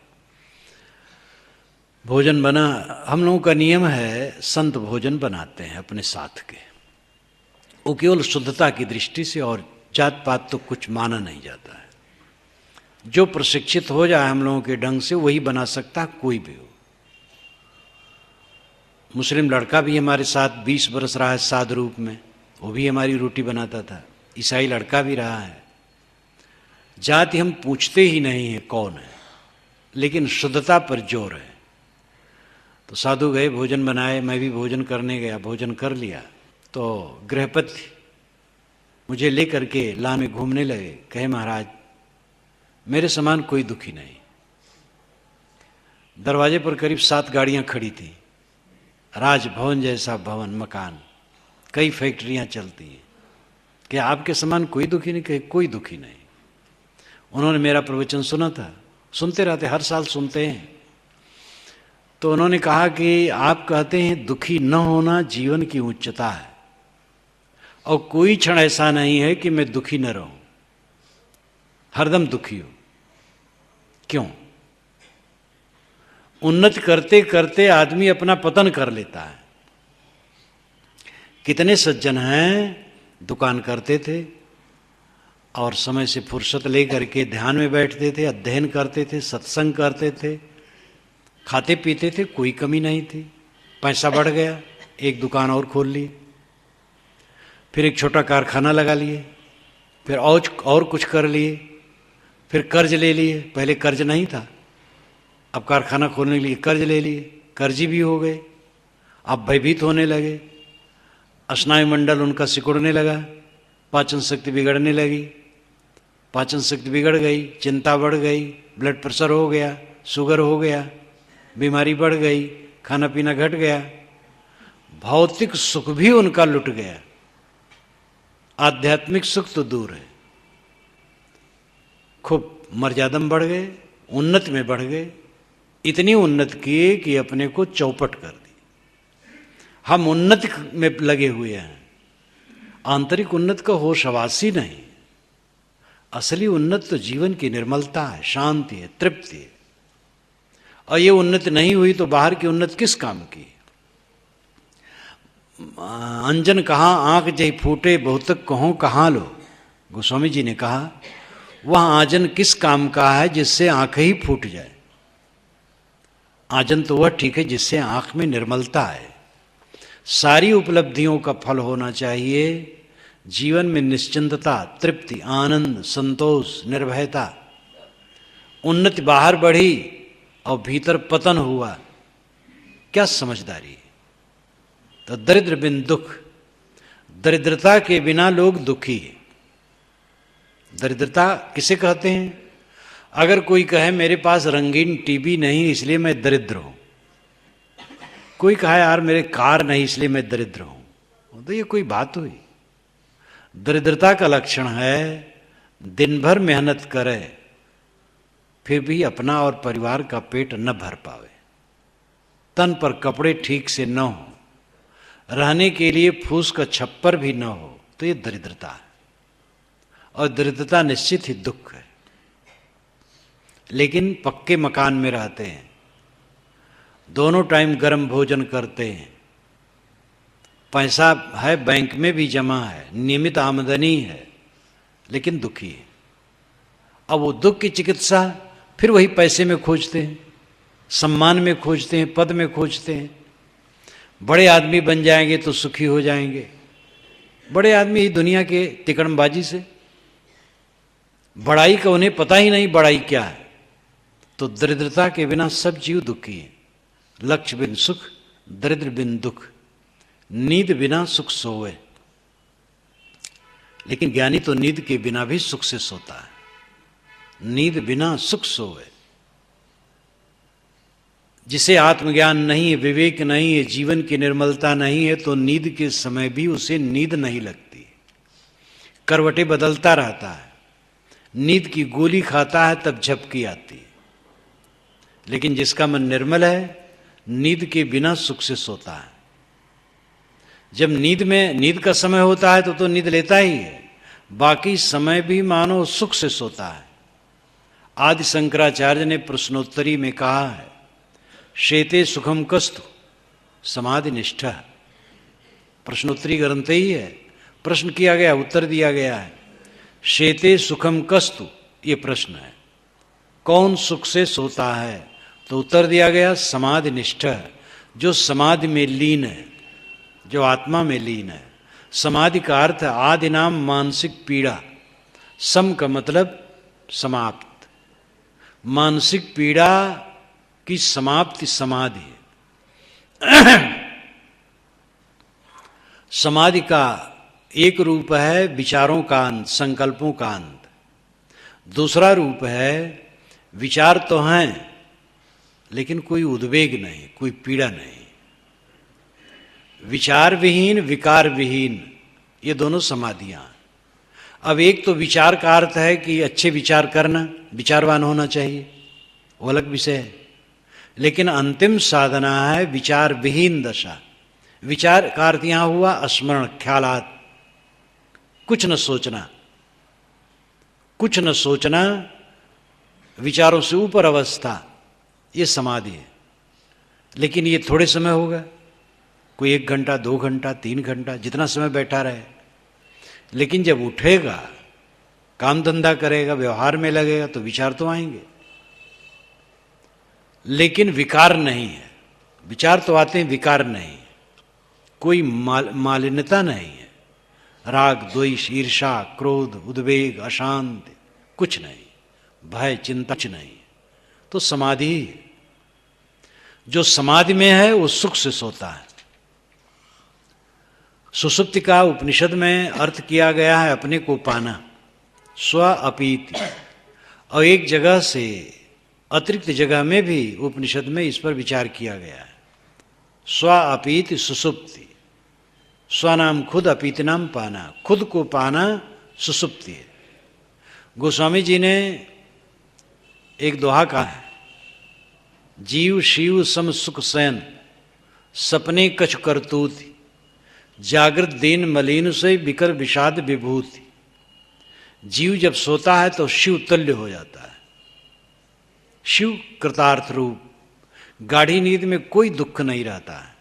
Speaker 1: भोजन बना, हम लोगों का नियम है संत भोजन बनाते हैं अपने साथ के। वो केवल शुद्धता की दृष्टि से, और जात पात तो कुछ माना नहीं जाता है। जो प्रशिक्षित हो जाए हम लोगों के ढंग से वही बना सकता है, कोई भी हो। मुस्लिम लड़का भी हमारे साथ 20 बरस रहा है साध रूप में, वो भी हमारी रोटी बनाता था। ईसाई लड़का भी रहा है। जाति हम पूछते ही नहीं है कौन है, लेकिन शुद्धता पर जोर है। तो साधु गए, भोजन बनाए, मैं भी भोजन करने गया, भोजन कर लिया। तो गृहपति मुझे लेकर के लान में घूमने लगे। कहे महाराज मेरे समान कोई दुखी नहीं। दरवाजे पर करीब 7 गाड़ियां खड़ी थी, राजभवन जैसा भवन, मकान, कई फैक्ट्रियां चलती हैं। कि आपके समान कोई दुखी नहीं? कहे कोई दुखी नहीं। उन्होंने मेरा प्रवचन सुना था, सुनते रहते, हर साल सुनते हैं। तो उन्होंने कहा कि आप कहते हैं दुखी न होना जीवन की उच्चता है, और कोई क्षण ऐसा नहीं है कि मैं दुखी न रहूं, हरदम दुखी हूं। क्यों? उन्नति करते करते आदमी अपना पतन कर लेता है। कितने सज्जन हैं, दुकान करते थे और समय से फुर्सत लेकर के ध्यान में बैठते थे, अध्ययन करते थे, सत्संग करते थे, खाते पीते थे, कोई कमी नहीं थी। पैसा बढ़ गया, एक दुकान और खोल ली, फिर एक छोटा कारखाना लगा लिए, फिर और कुछ कर लिए, फिर कर्ज ले लिए। पहले कर्ज नहीं था, अब कारखाना खोलने के लिए कर्ज ले लिए, कर्जी भी हो गए। अब भयभीत होने लगे, स्नायु मंडल उनका सिकुड़ने लगा, पाचन शक्ति बिगड़ने लगी, पाचन शक्ति बिगड़ गई, चिंता बढ़ गई, ब्लड प्रेशर हो गया, शुगर हो गया, बीमारी बढ़ गई, खाना पीना घट गया, भौतिक सुख भी उनका लुट गया, आध्यात्मिक सुख तो दूर है। खूब मर्यादा में बढ़ गए, उन्नति में बढ़ गए, इतनी उन्नति किए कि अपने को चौपट कर दी। हम उन्नति में लगे हुए हैं, आंतरिक उन्नति का होश हवासी नहीं। असली उन्नति तो जीवन की निर्मलता है, शांति है, तृप्ति है। और ये उन्नति नहीं हुई तो बाहर की उन्नति किस काम की? अंजन कहा आंख जय फूटे, बहुतक कहो कहाँ लो। गोस्वामी जी ने कहा वह आंजन किस काम का है जिससे आंख ही फूट जाए? आंजन तो वह ठीक है जिससे आंख में निर्मलता है। सारी उपलब्धियों का फल होना चाहिए जीवन में निश्चिंतता, तृप्ति, आनंद, संतोष, निर्भयता। उन्नति बाहर बढ़ी और भीतर पतन हुआ, क्या समझदारी? तो दरिद्र बिन दुख, दरिद्रता के बिना लोग दुखी है। दरिद्रता किसे कहते हैं? अगर कोई कहे मेरे पास रंगीन टीवी नहीं इसलिए मैं दरिद्र हूं, कोई कहे यार मेरे कार नहीं इसलिए मैं दरिद्र हूं, तो ये कोई बात हुई? दरिद्रता का लक्षण है दिन भर मेहनत करे फिर भी अपना और परिवार का पेट न भर पावे, तन पर कपड़े ठीक से न हो, रहने के लिए फूस का छप्पर भी न हो, तो ये दरिद्रता है। और दरिद्रता निश्चित ही दुख है। लेकिन पक्के मकान में रहते हैं, दोनों टाइम गर्म भोजन करते हैं, पैसा है बैंक में भी जमा है, नियमित आमदनी है, लेकिन दुखी है। अब वो दुख की चिकित्सा फिर वही पैसे में खोजते हैं, सम्मान में खोजते हैं, पद में खोजते हैं। बड़े आदमी बन जाएंगे तो सुखी हो जाएंगे। बड़े आदमी ही दुनिया के तिकड़मबाजी से, बड़ाई का उन्हें पता ही नहीं बड़ाई क्या है। तो दरिद्रता के बिना सब जीव दुखी हैं। लक्ष्य बिन सुख, दरिद्र बिन दुख, नींद बिना सुख सोवे। लेकिन ज्ञानी तो नींद के बिना भी सुख से सोता है। नींद बिना सुख सोवे। जिसे आत्मज्ञान नहीं है, विवेक नहीं है, जीवन की निर्मलता नहीं है, तो नींद के समय भी उसे नींद नहीं लगती, करवटे बदलता रहता है, नींद की गोली खाता है तब झपकी आती है। लेकिन जिसका मन निर्मल है नींद के बिना सुख से सोता है। जब नींद का समय होता है तो नींद लेता ही है, बाकी समय भी मानो सुख से सोता है। आदि शंकराचार्य ने प्रश्नोत्तरी में कहा है, शेते सुखम कस्तु समाधि निष्ठा। प्रश्नोत्तरी ग्रंथ ही है, प्रश्न किया गया, उत्तर दिया गया है। शेते सुखम कस्तु, ये प्रश्न है, कौन सुख से सोता है? तो उत्तर दिया गया समाधि निष्ठा, जो समाधि में लीन है, जो आत्मा में लीन है। समाधि का अर्थ आदि नाम मानसिक पीड़ा, सम का मतलब समाप्त, मानसिक पीड़ा की समाप्ति समाधि है। समाधि का एक रूप है विचारों का अंत, संकल्पों का अंत। दूसरा रूप है विचार तो हैं लेकिन कोई उद्वेग नहीं, कोई पीड़ा नहीं। विचार विहीन, विकार विहीन, ये दोनों समाधियां। अब एक तो विचार का अर्थ है कि अच्छे विचार करना, विचारवान होना चाहिए, वो अलग विषय है। लेकिन अंतिम साधना है विचार विहीन दशा। विचार का अर्थ यहां हुआ स्मरण, ख्यालात, कुछ न सोचना, कुछ न सोचना, विचारों से ऊपर अवस्था, ये समाधि है। लेकिन ये थोड़े समय होगा, कोई 1 घंटा, 2 घंटा, 3 घंटा, जितना समय बैठा रहे। लेकिन जब उठेगा, काम धंधा करेगा, व्यवहार में लगेगा, तो विचार तो आएंगे, लेकिन विकार नहीं है। विचार तो आते हैं, विकार नहीं है, कोई मालिन्यता नहीं है, राग द्वेष ईर्षा क्रोध उद्वेग अशांति कुछ नहीं, भय चिंता कुछ नहीं। तो समाधि है। जो समाधि में है वो सुख से सोता है। सुषुप्ति का उपनिषद में अर्थ किया गया है अपने को पाना, स्व अपीति। और एक जगह से अतिरिक्त जगह में भी उपनिषद में इस पर विचार किया गया है। स्व अपीति सुषुप्ति, स्व नाम खुद, अपीति नाम पाना, खुद को पाना सुषुप्ति है। गोस्वामी जी ने एक दोहा कहा है, जीव शिव सम सुख सैन, सपने कछ करतूति, जागृत दीन मलिन से विकर विषाद विभूति। जीव जब सोता है तो शिव तुल्य हो जाता है, शिव कृतार्थ रूप। गाढ़ी नींद में कोई दुख नहीं रहता है,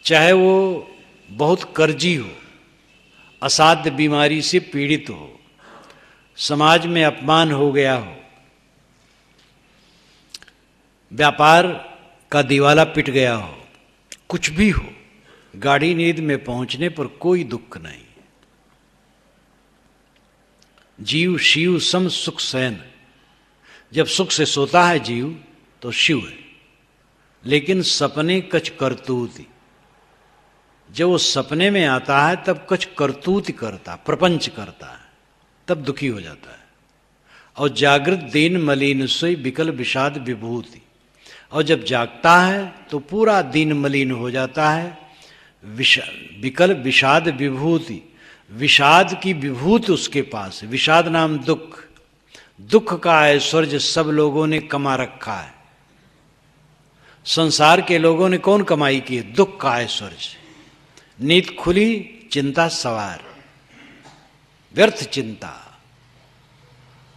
Speaker 1: चाहे वो बहुत कर्जी हो, असाध्य बीमारी से पीड़ित हो, समाज में अपमान हो गया हो, व्यापार का दिवाला पिट गया हो, कुछ भी हो, गाढ़ी नींद में पहुंचने पर कोई दुख नहीं। जीव शिव सम सुख सैन, जब सुख से सोता है जीव तो शिव है। लेकिन सपने कछ करतूति, जब वो सपने में आता है तब कछ करतूति करता, प्रपंच करता है, तब दुखी हो जाता है। और जागृत दीन मलिन से विकल विषाद विभूति, और जब जागता है तो पूरा दीन मलिन हो जाता है, विकल विषाद विभूति, विषाद की विभूति उसके पास है। विषाद नाम दुख, दुख का ऐश्वर्य सब लोगों ने कमा रखा है। संसार के लोगों ने कौन कमाई की है? दुख का ऐश्वर्य। नींद खुली, चिंता सवार, व्यर्थ चिंता,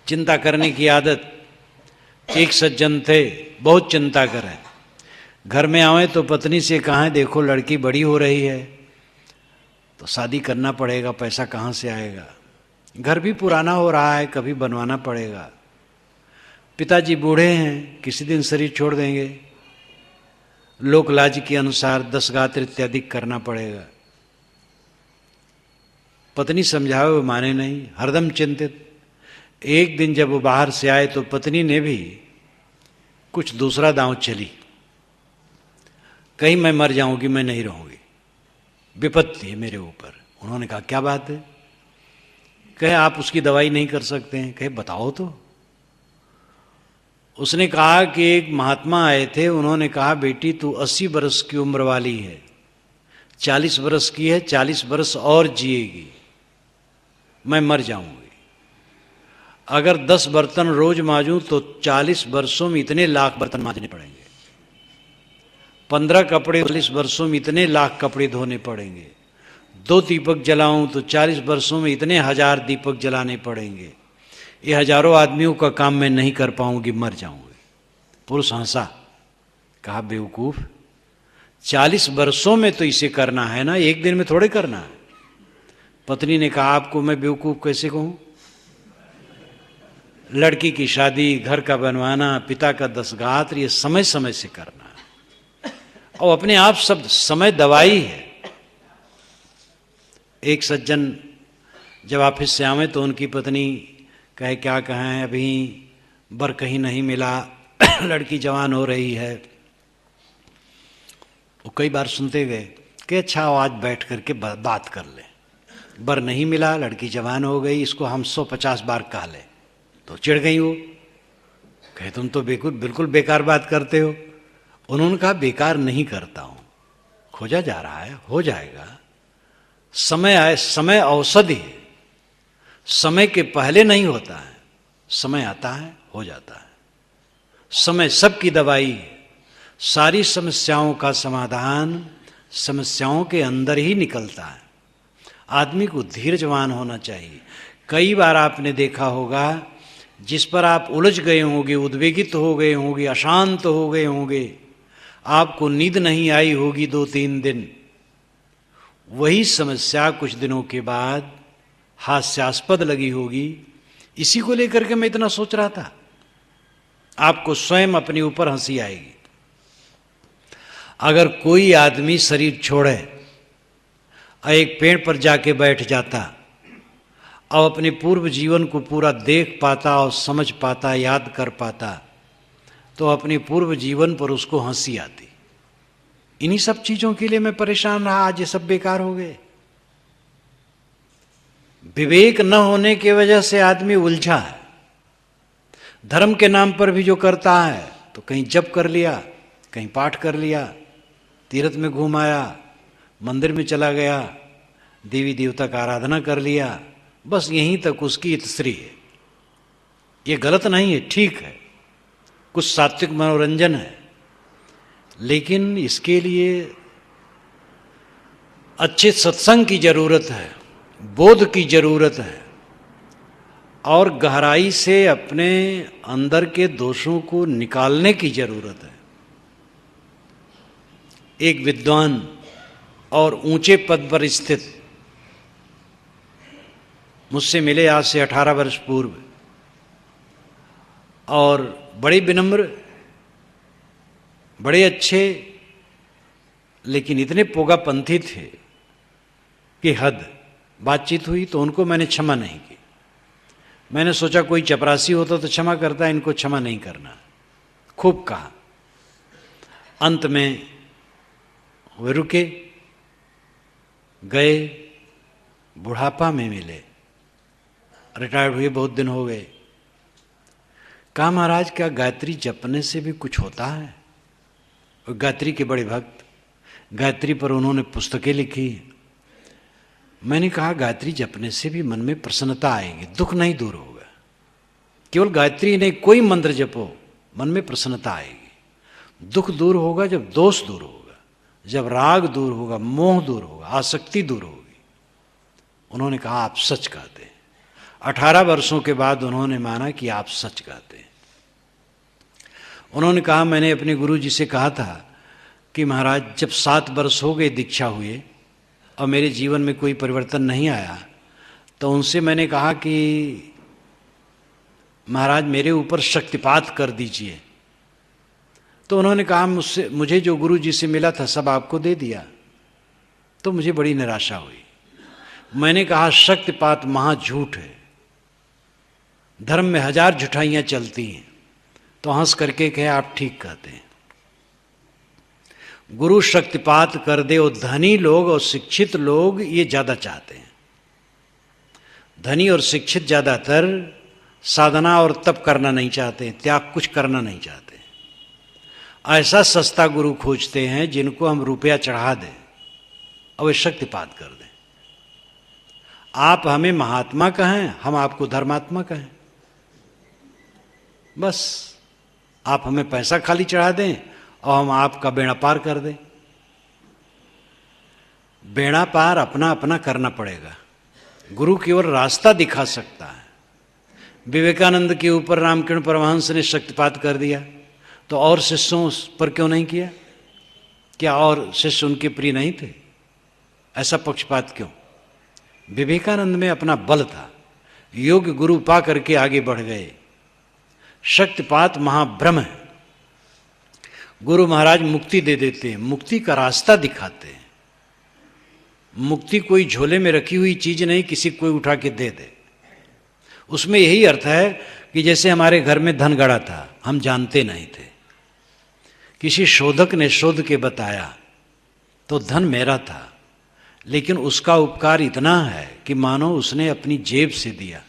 Speaker 1: चिंता करने की आदत। एक सज्जन थे, बहुत चिंता करें, घर में आवे तो पत्नी से कहें देखो लड़की बड़ी हो रही है तो शादी करना पड़ेगा, पैसा कहाँ से आएगा, घर भी पुराना हो रहा है, कभी बनवाना पड़ेगा, पिताजी बूढ़े हैं, किसी दिन शरीर छोड़ देंगे, लोक लाज के अनुसार 10 गात्र इत्यादि करना पड़ेगा। पत्नी समझावे वो माने नहीं, हरदम चिंतित। एक दिन जब वो बाहर से आए तो पत्नी ने भी कुछ दूसरा दांव चली, कहीं मैं मर जाऊंगी, मैं नहीं रहूंगी, विपत्ति है मेरे ऊपर। उन्होंने कहा क्या बात है? कहे आप उसकी दवाई नहीं कर सकते हैं। कहे बताओ तो। उसने कहा कि एक महात्मा आए थे, उन्होंने कहा बेटी तू 80 वर्ष की उम्र वाली है, 40 वर्ष की है, 40 वर्ष और जिएगी, मैं मर जाऊंगी। अगर 10 बर्तन रोज मांजूं तो 40 वर्षों में इतने लाख बर्तन मांजने पड़ेंगे, 15 कपड़े 40 वर्षों में इतने लाख कपड़े धोने पड़ेंगे, 2 दीपक जलाऊं तो 40 वर्षों में इतने 1000 दीपक जलाने पड़ेंगे, ये हजारों आदमियों का काम मैं नहीं कर पाऊंगी, मर जाऊंगी। पुरुष हंसा, कहा बेवकूफ, 40 वर्षों में तो इसे करना है ना, एक दिन में थोड़े करना है। पत्नी ने कहा आपको मैं बेवकूफ कैसे कहूं? लड़की की शादी, घर का बनवाना, पिता का 10 गात्र, ये समय समय से करना है। और अपने आप सब समय दवाई है। एक सज्जन जब ऑफिस से आवे तो उनकी पत्नी कहे क्या कहें, अभी बर कहीं नहीं मिला, लड़की जवान हो रही है। वो कई बार सुनते गए कि अच्छा आज बैठ करके बात कर ले, बर नहीं मिला, लड़की जवान हो गई, इसको हम 150 बार कह ले, तो चिढ़ गई वो, कहे तुम तो बिल्कुल बेकार बात करते हो। उन्होंने कहा बेकार नहीं करता हूं, खोजा जा रहा है, हो जाएगा, समय आए, समय औषधि है, समय के पहले नहीं होता है, समय आता है, हो जाता है। समय सबकी दवाई है, सारी समस्याओं का समाधान समस्याओं के अंदर ही निकलता है। आदमी को धीरजवान होना चाहिए। कई बार आपने देखा होगा जिस पर आप उलझ गए होंगे, उद्वेगित हो गए होंगे, अशांत हो गए होंगे, आपको नींद नहीं आई होगी 2-3 दिन, वही समस्या कुछ दिनों के बाद हास्यास्पद लगी होगी। इसी को लेकर के मैं इतना सोच रहा था। आपको स्वयं अपने ऊपर हंसी आएगी। अगर कोई आदमी शरीर छोड़े और एक पेड़ पर जाके बैठ जाता और अपने पूर्व जीवन को पूरा देख पाता और समझ पाता, याद कर पाता, तो अपने पूर्व जीवन पर उसको हंसी आती। इन्हीं सब चीजों के लिए मैं परेशान रहा, आज ये सब बेकार हो गए। विवेक न होने की वजह से आदमी उलझा है। धर्म के नाम पर भी जो करता है, तो कहीं जप कर लिया, कहीं पाठ कर लिया, तीर्थ में घूम आया, मंदिर में चला गया, देवी देवता का आराधना कर लिया, बस यहीं तक उसकी इतश्री है। ये गलत नहीं है, ठीक है, कुछ सात्विक मनोरंजन है, लेकिन इसके लिए अच्छे सत्संग की जरूरत है, बोध की जरूरत है, और गहराई से अपने अंदर के दोषों को निकालने की जरूरत है। एक विद्वान और ऊंचे पद पर स्थित मुझसे मिले आज से 18 वर्ष पूर्व, और बड़े विनम्र, बड़े अच्छे, लेकिन इतने पोगापंथी थे कि हद। बातचीत हुई तो उनको मैंने क्षमा नहीं की। मैंने सोचा कोई चपरासी होता तो क्षमा करता, इनको क्षमा नहीं करना। खूब कहा। अंत में वे रुके, गए, बुढ़ापा में मिले, रिटायर्ड हुए, बहुत दिन हो गए। कहा महाराज क्या गायत्री जपने से भी कुछ होता है? और गायत्री के बड़े भक्त, गायत्री पर उन्होंने पुस्तकें लिखी। मैंने कहा गायत्री जपने से भी मन में प्रसन्नता आएगी, दुख नहीं दूर होगा। केवल गायत्री नहीं, कोई मंत्र जपो, मन में प्रसन्नता आएगी। दुख दूर होगा जब दोष दूर होगा, जब राग दूर होगा, मोह दूर होगा, आसक्ति दूर होगी। उन्होंने कहा आप सच कहते हैं। 18 वर्षों के बाद उन्होंने माना कि आप सच कहते हैं। उन्होंने कहा मैंने अपने गुरु जी से कहा था कि महाराज जब 7 वर्ष हो गए दीक्षा हुए और मेरे जीवन में कोई परिवर्तन नहीं आया, तो उनसे मैंने कहा कि महाराज मेरे ऊपर शक्तिपात कर दीजिए। तो उन्होंने कहा मुझे जो गुरु जी से मिला था सब आपको दे दिया। तो मुझे बड़ी निराशा हुई। मैंने कहा शक्तिपात महाझूठ है, धर्म में 1000 झूठाइयाँ चलती हैं। तो हंस करके कहे आप ठीक कहते हैं, गुरु शक्तिपात कर दे। और धनी लोग और शिक्षित लोग ये ज्यादा चाहते हैं। धनी और शिक्षित ज्यादातर साधना और तप करना नहीं चाहते, त्याग कुछ करना नहीं चाहते। ऐसा सस्ता गुरु खोजते हैं जिनको हम रुपया चढ़ा दें और वे शक्तिपात कर दें। आप हमें महात्मा कहें, हम आपको धर्मात्मा कहें, बस आप हमें पैसा खाली चढ़ा दें और हम आपका बेड़ा पार कर दें। बेड़ा पार अपना अपना करना पड़ेगा। गुरु केवल रास्ता दिखा सकता है। विवेकानंद के ऊपर रामकृष्ण परमहंस ने शक्तिपात कर दिया, तो और शिष्यों पर क्यों नहीं किया? क्या और शिष्य उनके प्रिय नहीं थे? ऐसा पक्षपात क्यों? विवेकानंद में अपना बल था, योग्य गुरु पा करके आगे बढ़ गए। शक्तिपात महाभ्रम है। गुरु महाराज मुक्ति दे देते हैं, मुक्ति का रास्ता दिखाते हैं। मुक्ति कोई झोले में रखी हुई चीज नहीं, किसी कोई उठा के दे दे। उसमें यही अर्थ है कि जैसे हमारे घर में धन गड़ा था, हम जानते नहीं थे, किसी शोधक ने शोध के बताया तो धन मेरा था, लेकिन उसका उपकार इतना है कि मानो उसने अपनी जेब से दिया।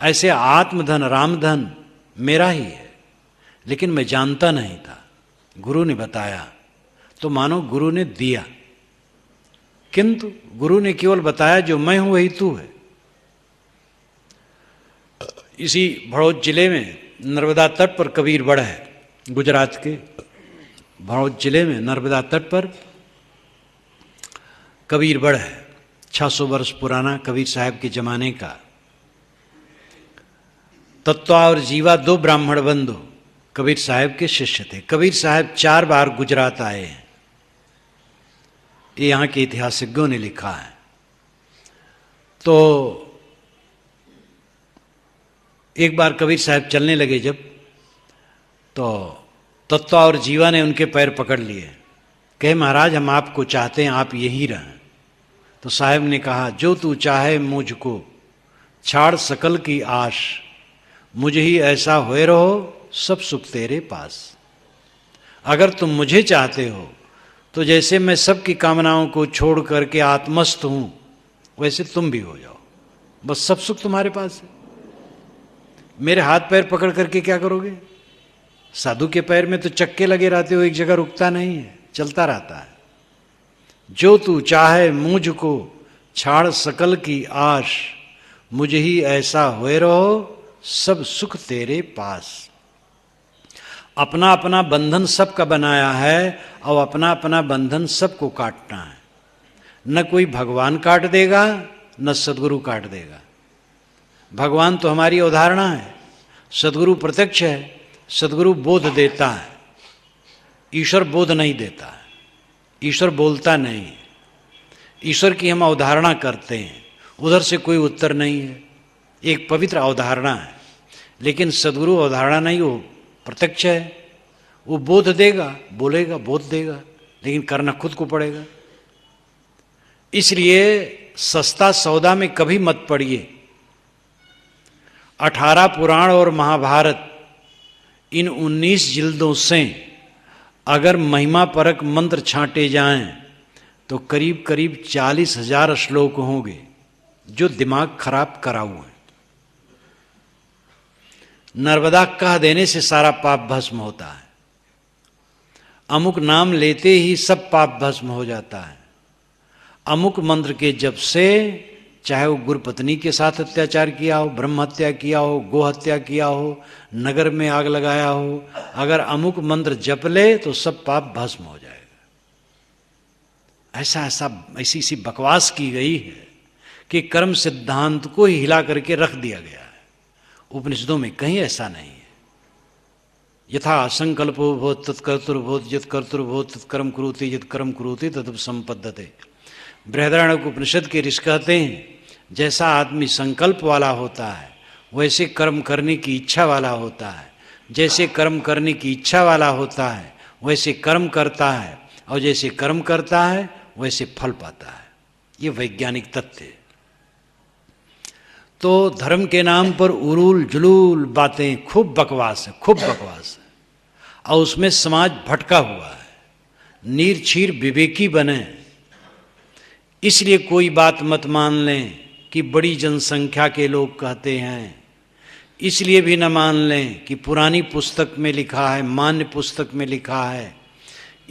Speaker 1: ऐसे आत्मधन रामधन मेरा ही है, लेकिन मैं जानता नहीं था। गुरु ने बताया तो मानो गुरु ने दिया, किंतु गुरु ने केवल बताया जो मैं हूं वही तू है। इसी भड़ोच जिले में नर्मदा तट पर कबीरवड़ है, गुजरात के भड़ोच जिले में नर्मदा तट पर कबीरवड़ है, 600 वर्ष पुराना, कबीर साहब के जमाने का। तत्वा और जीवा 2 ब्राह्मण बंधु कबीर साहब के शिष्य थे। कबीर साहब 4 बार गुजरात आए हैं, ये यहाँ के इतिहासज्ञों ने लिखा है। तो एक बार कबीर साहब चलने लगे जब, तो तत्वा और जीवा ने उनके पैर पकड़ लिए, कहे महाराज हम आपको चाहते हैं, आप यहीं रहें। तो साहब ने कहा जो तू चाहे मुझको, छाड़ सकल की आश, मुझे ही ऐसा होए रहो, सब सुख तेरे पास। अगर तुम मुझे चाहते हो तो जैसे मैं सबकी कामनाओं को छोड़ करके आत्मस्थ हूं, वैसे तुम भी हो जाओ, बस सब सुख तुम्हारे पास है। मेरे हाथ पैर पकड़ करके क्या करोगे? साधु के पैर में तो चक्के लगे रहते हो, एक जगह रुकता नहीं है, चलता रहता है। जो तू चाहे मुझको, छाड़ सकल की आश, मुझे ही ऐसा होए रहो, सब सुख तेरे पास। अपना अपना बंधन सबका बनाया है और अपना अपना बंधन सबको काटना है। न कोई भगवान काट देगा, न सदगुरु काट देगा। भगवान तो हमारी अवधारणा है, सदगुरु प्रत्यक्ष है, सदगुरु बोध देता है, ईश्वर बोध नहीं देता है, ईश्वर बोलता नहीं है। ईश्वर की हम अवधारणा करते हैं, उधर से कोई उत्तर नहीं है, एक पवित्र अवधारणा है। लेकिन सदगुरु अवधारणा नहीं, वो प्रत्यक्ष है, वो बोध देगा, बोलेगा, बोध देगा, लेकिन करना खुद को पड़ेगा। इसलिए सस्ता सौदा में कभी मत पड़िए। 18 पुराण और महाभारत, इन 19 जिल्दों से अगर महिमा परक मंत्र छांटे जाएं तो करीब करीब 40,000 श्लोक होंगे जो दिमाग खराब कराऊ हैं। नर्मदा कह देने से सारा पाप भस्म होता है, अमुक नाम लेते ही सब पाप भस्म हो जाता है। अमुक मंत्र के जप से, चाहे वो गुरुपत्नी के साथ अत्याचार किया हो, ब्रह्म हत्या किया हो, गो हत्या किया हो, नगर में आग लगाया हो, अगर अमुक मंत्र जप ले तो सब पाप भस्म हो जाएगा। ऐसी सी बकवास की गई है कि कर्म सिद्धांत को ही हिला करके रख दिया गया है। उपनिषदों में कहीं ऐसा नहीं है। यथा संकल्पो भूत तत्कर्तुर्भूत, यत् कर्तुर्भूत तत्कर्म कुरुते, यत् कर्म कुरुते तद संपद्यते। बृहदारण्यक उपनिषद के ऋषि कहते हैं जैसा आदमी संकल्प वाला होता है वैसे कर्म करने की इच्छा वाला होता है, जैसे कर्म करने की इच्छा वाला होता है वैसे कर्म करता है, और जैसे कर्म करता है वैसे फल पाता है। ये वैज्ञानिक तथ्य है। तो धर्म के नाम पर उलूल जुलूल बातें, खूब बकवास है, खूब बकवास है, और उसमें समाज भटका हुआ है। नीरछीर विवेकी बने, इसलिए कोई बात मत मान लें कि बड़ी जनसंख्या के लोग कहते हैं, इसलिए भी न मान लें कि पुरानी पुस्तक में लिखा है, मान्य पुस्तक में लिखा है,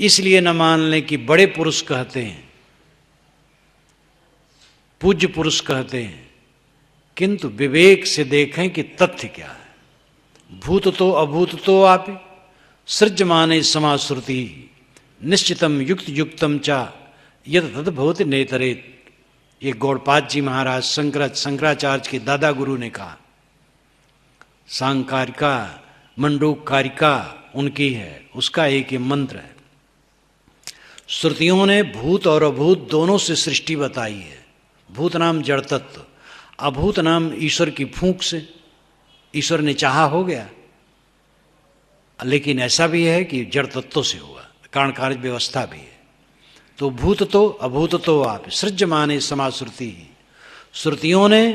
Speaker 1: इसलिए न मान लें कि बड़े पुरुष कहते हैं, पूज्य पुरुष कहते हैं, किंतु विवेक से देखें कि तथ्य क्या है। भूत तो अभूत तो आप सृज्यमाने समाश्रुति, निश्चितम युक्त युक्तम चा यद तद्भवति नेतरेत। ये गौड़पाद जी महाराज शंकराचार्य के दादा गुरु ने कहा। सांकारिका मंडूकारिका उनकी है, उसका एक ये मंत्र है। श्रुतियों ने भूत और अभूत दोनों से सृष्टि बताई है। भूत नाम जड़ तत्व, अभूत नाम ईश्वर की फूंक से, ईश्वर ने चाहा हो गया। लेकिन ऐसा भी है कि जड़ तत्वों से हुआ, कारण कार्य व्यवस्था भी है। तो भूत तो अभूत तो आप सृज्यमाने समाश्रुति, श्रुतियों ने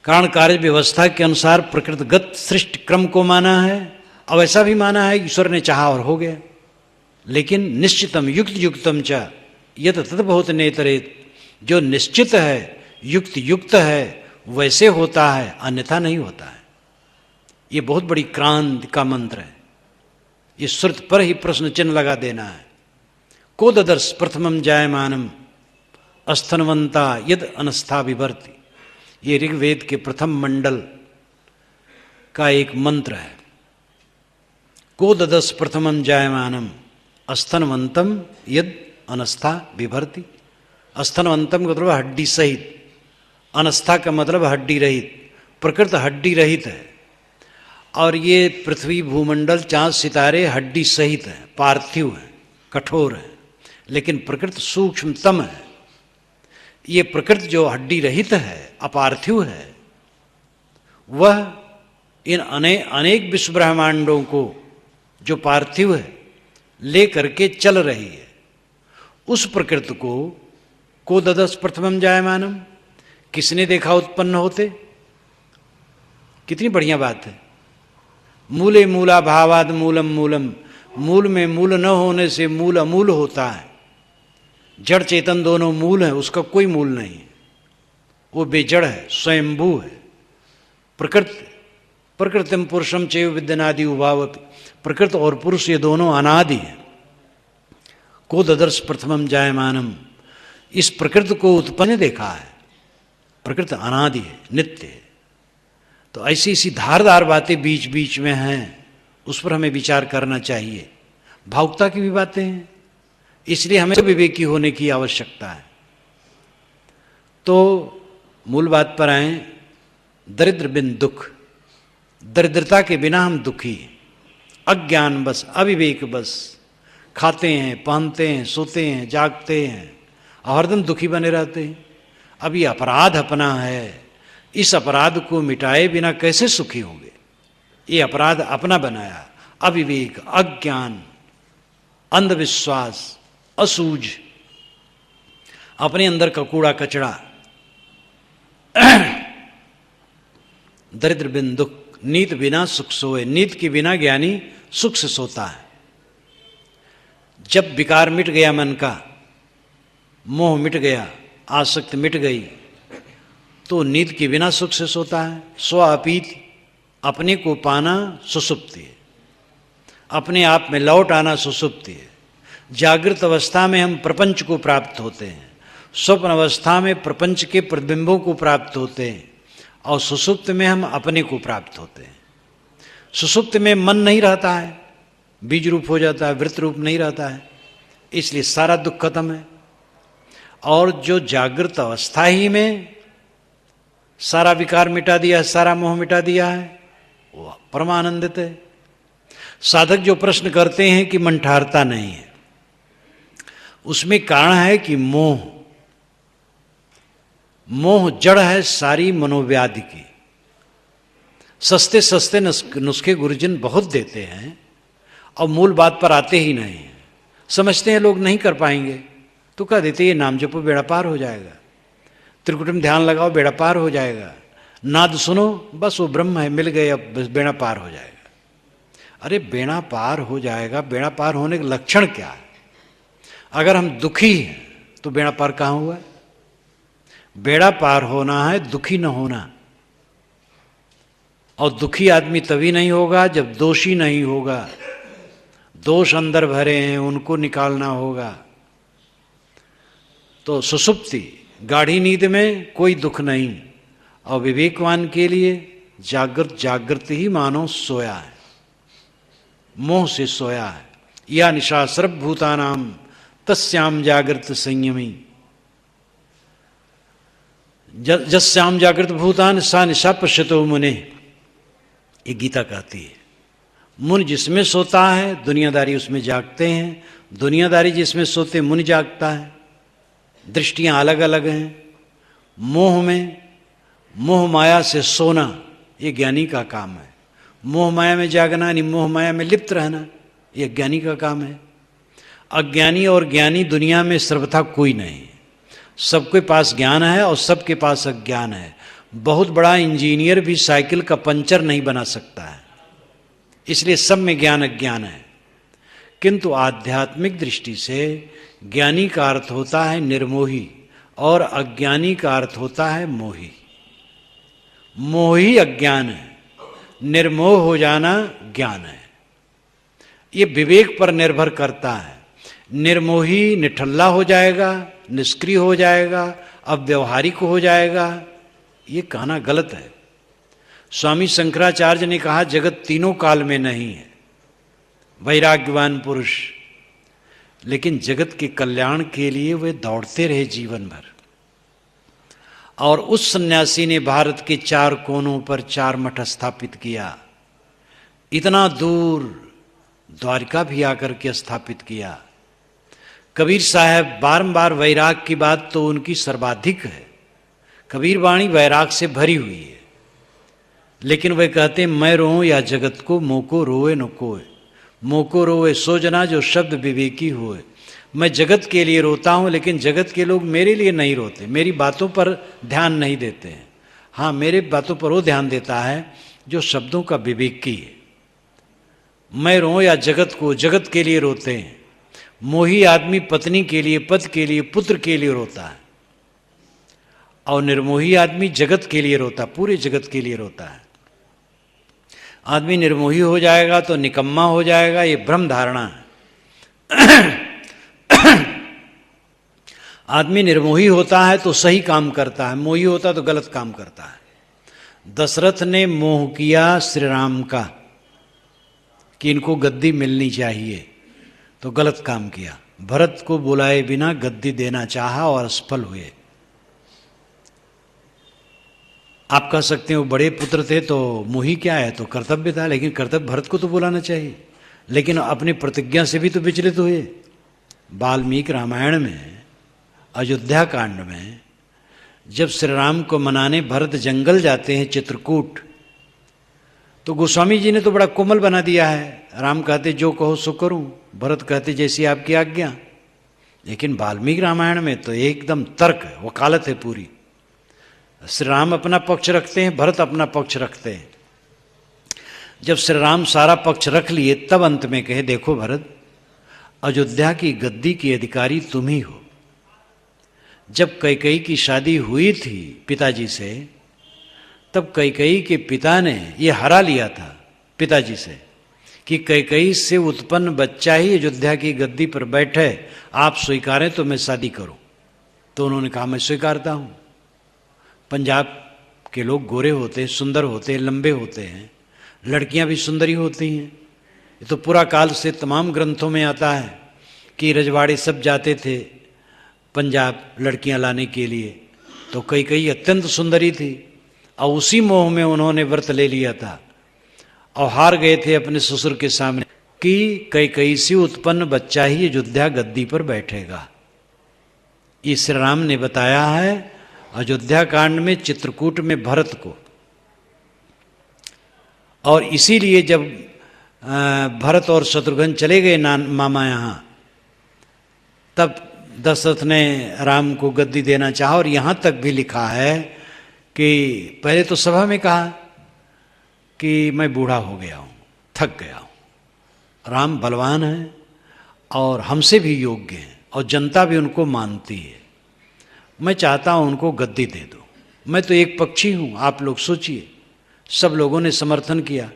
Speaker 1: कारण कार्य व्यवस्था के अनुसार प्रकृतिगत सृष्टि क्रम को माना है, अब ऐसा भी माना है ईश्वर ने चाहा और हो गया। लेकिन निश्चितम युक्त युक्तम च यत तद्भवति नेतरेत, जो निश्चित है, युक्त युक्त है, वैसे होता है, अन्यथा नहीं होता है। ये बहुत बड़ी क्रांति का मंत्र है। ये श्रुत पर ही प्रश्न चिन्ह लगा देना है। को ददर्श प्रथमम जायमानम अस्तनवंता यद अनस्था विभर्ति। ये ऋग्वेद के प्रथम मंडल का एक मंत्र है। को ददर्श प्रथमम जायमानम अस्तनवंतम यद अनस्था विभर्ति। अस्तनवंतम का मतलब हड्डी सहित, अनस्था का मतलब हड्डी रहित। प्रकृति हड्डी रहित है और ये पृथ्वी, भूमंडल, चांद, सितारे हड्डी सहित है, पार्थिव है, कठोर है। लेकिन प्रकृति सूक्ष्मतम है। ये प्रकृति जो हड्डी रहित है, अपार्थिव है, वह इन अनेक विश्व ब्रह्मांडों को जो पार्थिव है ले करके चल रही है। उस प्रकृति को ददस प्रथमम जायमानम, किसने देखा उत्पन्न होते? कितनी बढ़िया बात है। मूले मूला भावाद मूलम मूलम, मूल में मूल न होने से मूल अमूल होता है। जड़ चेतन दोनों मूल हैं, उसका कोई मूल नहीं है, वो बेजड़ है, स्वयंभू है। प्रकृतिम पुरुषम चैव विद्यनादि उभावपि, प्रकृति और पुरुष ये दोनों अनादि हैं। को ददर्श प्रथमम जायमानम, इस प्रकृति को उत्पन्न देखा है। प्रकृति अनादि है, नित्य है। तो ऐसी ऐसी धारदार बातें बीच बीच में हैं, उस पर हमें विचार करना चाहिए। भावुकता की भी बातें हैं, इसलिए हमें विवेकी होने की आवश्यकता है। तो मूल बात पर आए, दरिद्र बिन दुख। दरिद्रता के बिना हम दुखी हैं। अज्ञान बस, अविवेक बस, खाते हैं, पहनते हैं, सोते हैं, जागते हैं और हरदम दुखी बने रहते हैं। अब ये अपराध अपना है, इस अपराध को मिटाए बिना कैसे सुखी होंगे? ये अपराध अपना बनाया। अविवेक, अज्ञान, अंधविश्वास, असूझ, अपने अंदर का कूड़ा कचड़ा। दरिद्र बिन दुख, नीत बिना सुख सोए। नीत के बिना ज्ञानी सुख से सोता है। जब विकार मिट गया मन का, मोह मिट गया, आसक्ति मिट गई, तो नींद के बिना सुख से सोता है। स्व अपीति, अपने को पाना सुसुप्ति है, अपने आप में लौट आना सुसुप्ति है। जागृत अवस्था में हम प्रपंच को प्राप्त होते हैं, स्वप्न अवस्था में प्रपंच के प्रतिबिंबों को प्राप्त होते हैं और सुसुप्त में हम अपने को प्राप्त होते हैं। सुसुप्त में मन नहीं रहता है, बीज रूप हो जाता है, वृत्त रूप नहीं रहता है, इसलिए सारा दुख खत्म है। और जो जागृत अवस्था ही में सारा विकार मिटा दिया है, सारा मोह मिटा दिया है, वो परमानंदित है। साधक जो प्रश्न करते हैं कि मन ठहरता नहीं है, उसमें कारण है कि मोह जड़ है सारी मनोव्याधि की। सस्ते सस्ते नुस्खे गुरुजन बहुत देते हैं और मूल बात पर आते ही नहीं हैं। समझते हैं लोग नहीं कर पाएंगे तो कह देते ये नाम जपो बेड़ा पार हो जाएगा, त्रिकुटम ध्यान लगाओ बेड़ा पार हो जाएगा, नाद सुनो बस वो ब्रह्म है मिल गए, अब बस बेड़ा पार हो जाएगा। अरे बेड़ा पार हो जाएगा, बेड़ा पार होने का लक्षण क्या है? अगर हम दुखी हैं तो बेड़ा पार कहाँ हुआ है? बेड़ा पार होना है दुखी न होना। और दुखी आदमी तभी नहीं होगा जब दोषी नहीं होगा। दोष अंदर भरे हैं, उनको निकालना होगा। तो सुसुप्ति, गाढ़ी नींद में कोई दुख नहीं। और विवेकवान के लिए जागृत ही मानो सोया है, मोह से सोया है। या निशा सर्वभूतानाम तस्याम जागृत संयमी, जस्याम जागृत भूतान सा निशा पश्यतो मुने, ये गीता कहती है। मुनि जिसमें सोता है दुनियादारी उसमें जागते हैं, दुनियादारी जिसमें सोते मुनि जागता है। दृष्टियां अलग अलग हैं। मोह में, मोह माया से सोना ये ज्ञानी का काम है। मोह माया में जागना यानी मोह माया में लिप्त रहना ये ज्ञानी का काम है। अज्ञानी और ज्ञानी दुनिया में सर्वथा कोई नहीं है। सबके पास ज्ञान है और सबके पास अज्ञान है। बहुत बड़ा इंजीनियर भी साइकिल का पंचर नहीं बना सकता है, इसलिए सब में ज्ञान अज्ञान है। किंतु आध्यात्मिक दृष्टि से ज्ञानी का अर्थ होता है निर्मोही और अज्ञानी का अर्थ होता है मोही। मोह ही अज्ञान है, निर्मोह हो जाना ज्ञान है। ये विवेक पर निर्भर करता है। निर्मोही निठल्ला हो जाएगा, निष्क्रिय हो जाएगा, अव्यवहारिक हो जाएगा, ये कहना गलत है। स्वामी शंकराचार्य ने कहा जगत तीनों काल में नहीं है, वैराग्यवान पुरुष, लेकिन जगत के कल्याण के लिए वे दौड़ते रहे जीवन भर। और उस सन्यासी ने भारत के 4 कोनों पर 4 मठ स्थापित किया, इतना दूर द्वारका भी आकर के स्थापित किया। कबीर साहब बारंबार वैराग की बात तो उनकी सर्वाधिक है, कबीर वाणी वैराग से भरी हुई है, लेकिन वे कहते हैं मैं रोऊं या जगत को, मोको रोए न कोय, मोको रोए सो जना जो शब्द विवेकी होए। मैं जगत के लिए रोता हूं, लेकिन जगत के लोग मेरे लिए नहीं रोते, मेरी बातों पर ध्यान नहीं देते हैं। हाँ, मेरे बातों पर वो ध्यान देता है जो शब्दों का विवेकी है। मैं रोऊं या जगत को, जगत के लिए रोते हैं। मोही आदमी पत्नी के लिए, पद के लिए, पुत्र के लिए रोता है, और निर्मोही आदमी जगत के लिए रोता, पूरे जगत के लिए रोता है। आदमी निर्मोही हो जाएगा तो निकम्मा हो जाएगा, ये भ्रम धारणा है। आदमी निर्मोही होता है तो सही काम करता है, मोही होता है तो गलत काम करता है। दशरथ ने मोह किया श्री राम का कि इनको गद्दी मिलनी चाहिए, तो गलत काम किया। भरत को बुलाए बिना गद्दी देना चाहा और असफल हुए। आप कह सकते हैं वो बड़े पुत्र थे तो मोही क्या है, तो कर्तव्य था, लेकिन कर्तव्य भरत को तो बुलाना चाहिए, लेकिन अपनी प्रतिज्ञा से भी तो विचलित हुए। वाल्मीकि रामायण में अयोध्या कांड में जब श्री राम को मनाने भरत जंगल जाते हैं चित्रकूट, तो गोस्वामी जी ने तो बड़ा कोमल बना दिया है। राम कहते जो कहो सो करूं, भरत कहते जैसी आपकी आज्ञा। लेकिन वाल्मीकि रामायण में तो एकदम तर्क है, वकालत है पूरी। श्री राम अपना पक्ष रखते हैं, भरत अपना पक्ष रखते हैं। जब श्री राम सारा पक्ष रख लिए तब अंत में कहे देखो भरत, अयोध्या की गद्दी की अधिकारी तुम ही हो। जब कैकेयी की शादी हुई थी पिताजी से, तब कैकेयी के पिता ने ये हरा लिया था पिताजी से कि कैकेयी से उत्पन्न बच्चा ही अयोध्या की गद्दी पर बैठे, आप स्वीकारें तो मैं शादी करूं। तो उन्होंने कहा मैं स्वीकारता हूं। पंजाब के लोग गोरे होते हैं, सुंदर होते हैं, लंबे होते हैं, लड़कियां भी सुंदरी होती हैं। ये तो पूरा काल से तमाम ग्रंथों में आता है कि रजवाड़े सब जाते थे पंजाब लड़कियां लाने के लिए, तो कैकेयी अत्यंत सुंदरी थी, और उसी मोह में उन्होंने व्रत ले लिया था और हार गए थे अपने ससुर के सामने कि कैकेयी से उत्पन्न बच्चा ही अयोध्या गद्दी पर बैठेगा। ये श्री राम ने बताया है अयोध्या कांड में चित्रकूट में भरत को। और इसीलिए जब भरत और शत्रुघ्न चले गए मामा यहाँ, तब दशरथ ने राम को गद्दी देना चाहा। और यहाँ तक भी लिखा है कि पहले तो सभा में कहा कि मैं बूढ़ा हो गया हूँ, थक गया हूँ। राम बलवान है और हमसे भी योग्य हैं और जनता भी उनको मानती है। मैं चाहता हूँ उनको गद्दी दे दो। मैं तो एक पक्षी हूँ, आप लोग सोचिए। सब लोगों ने समर्थन किया,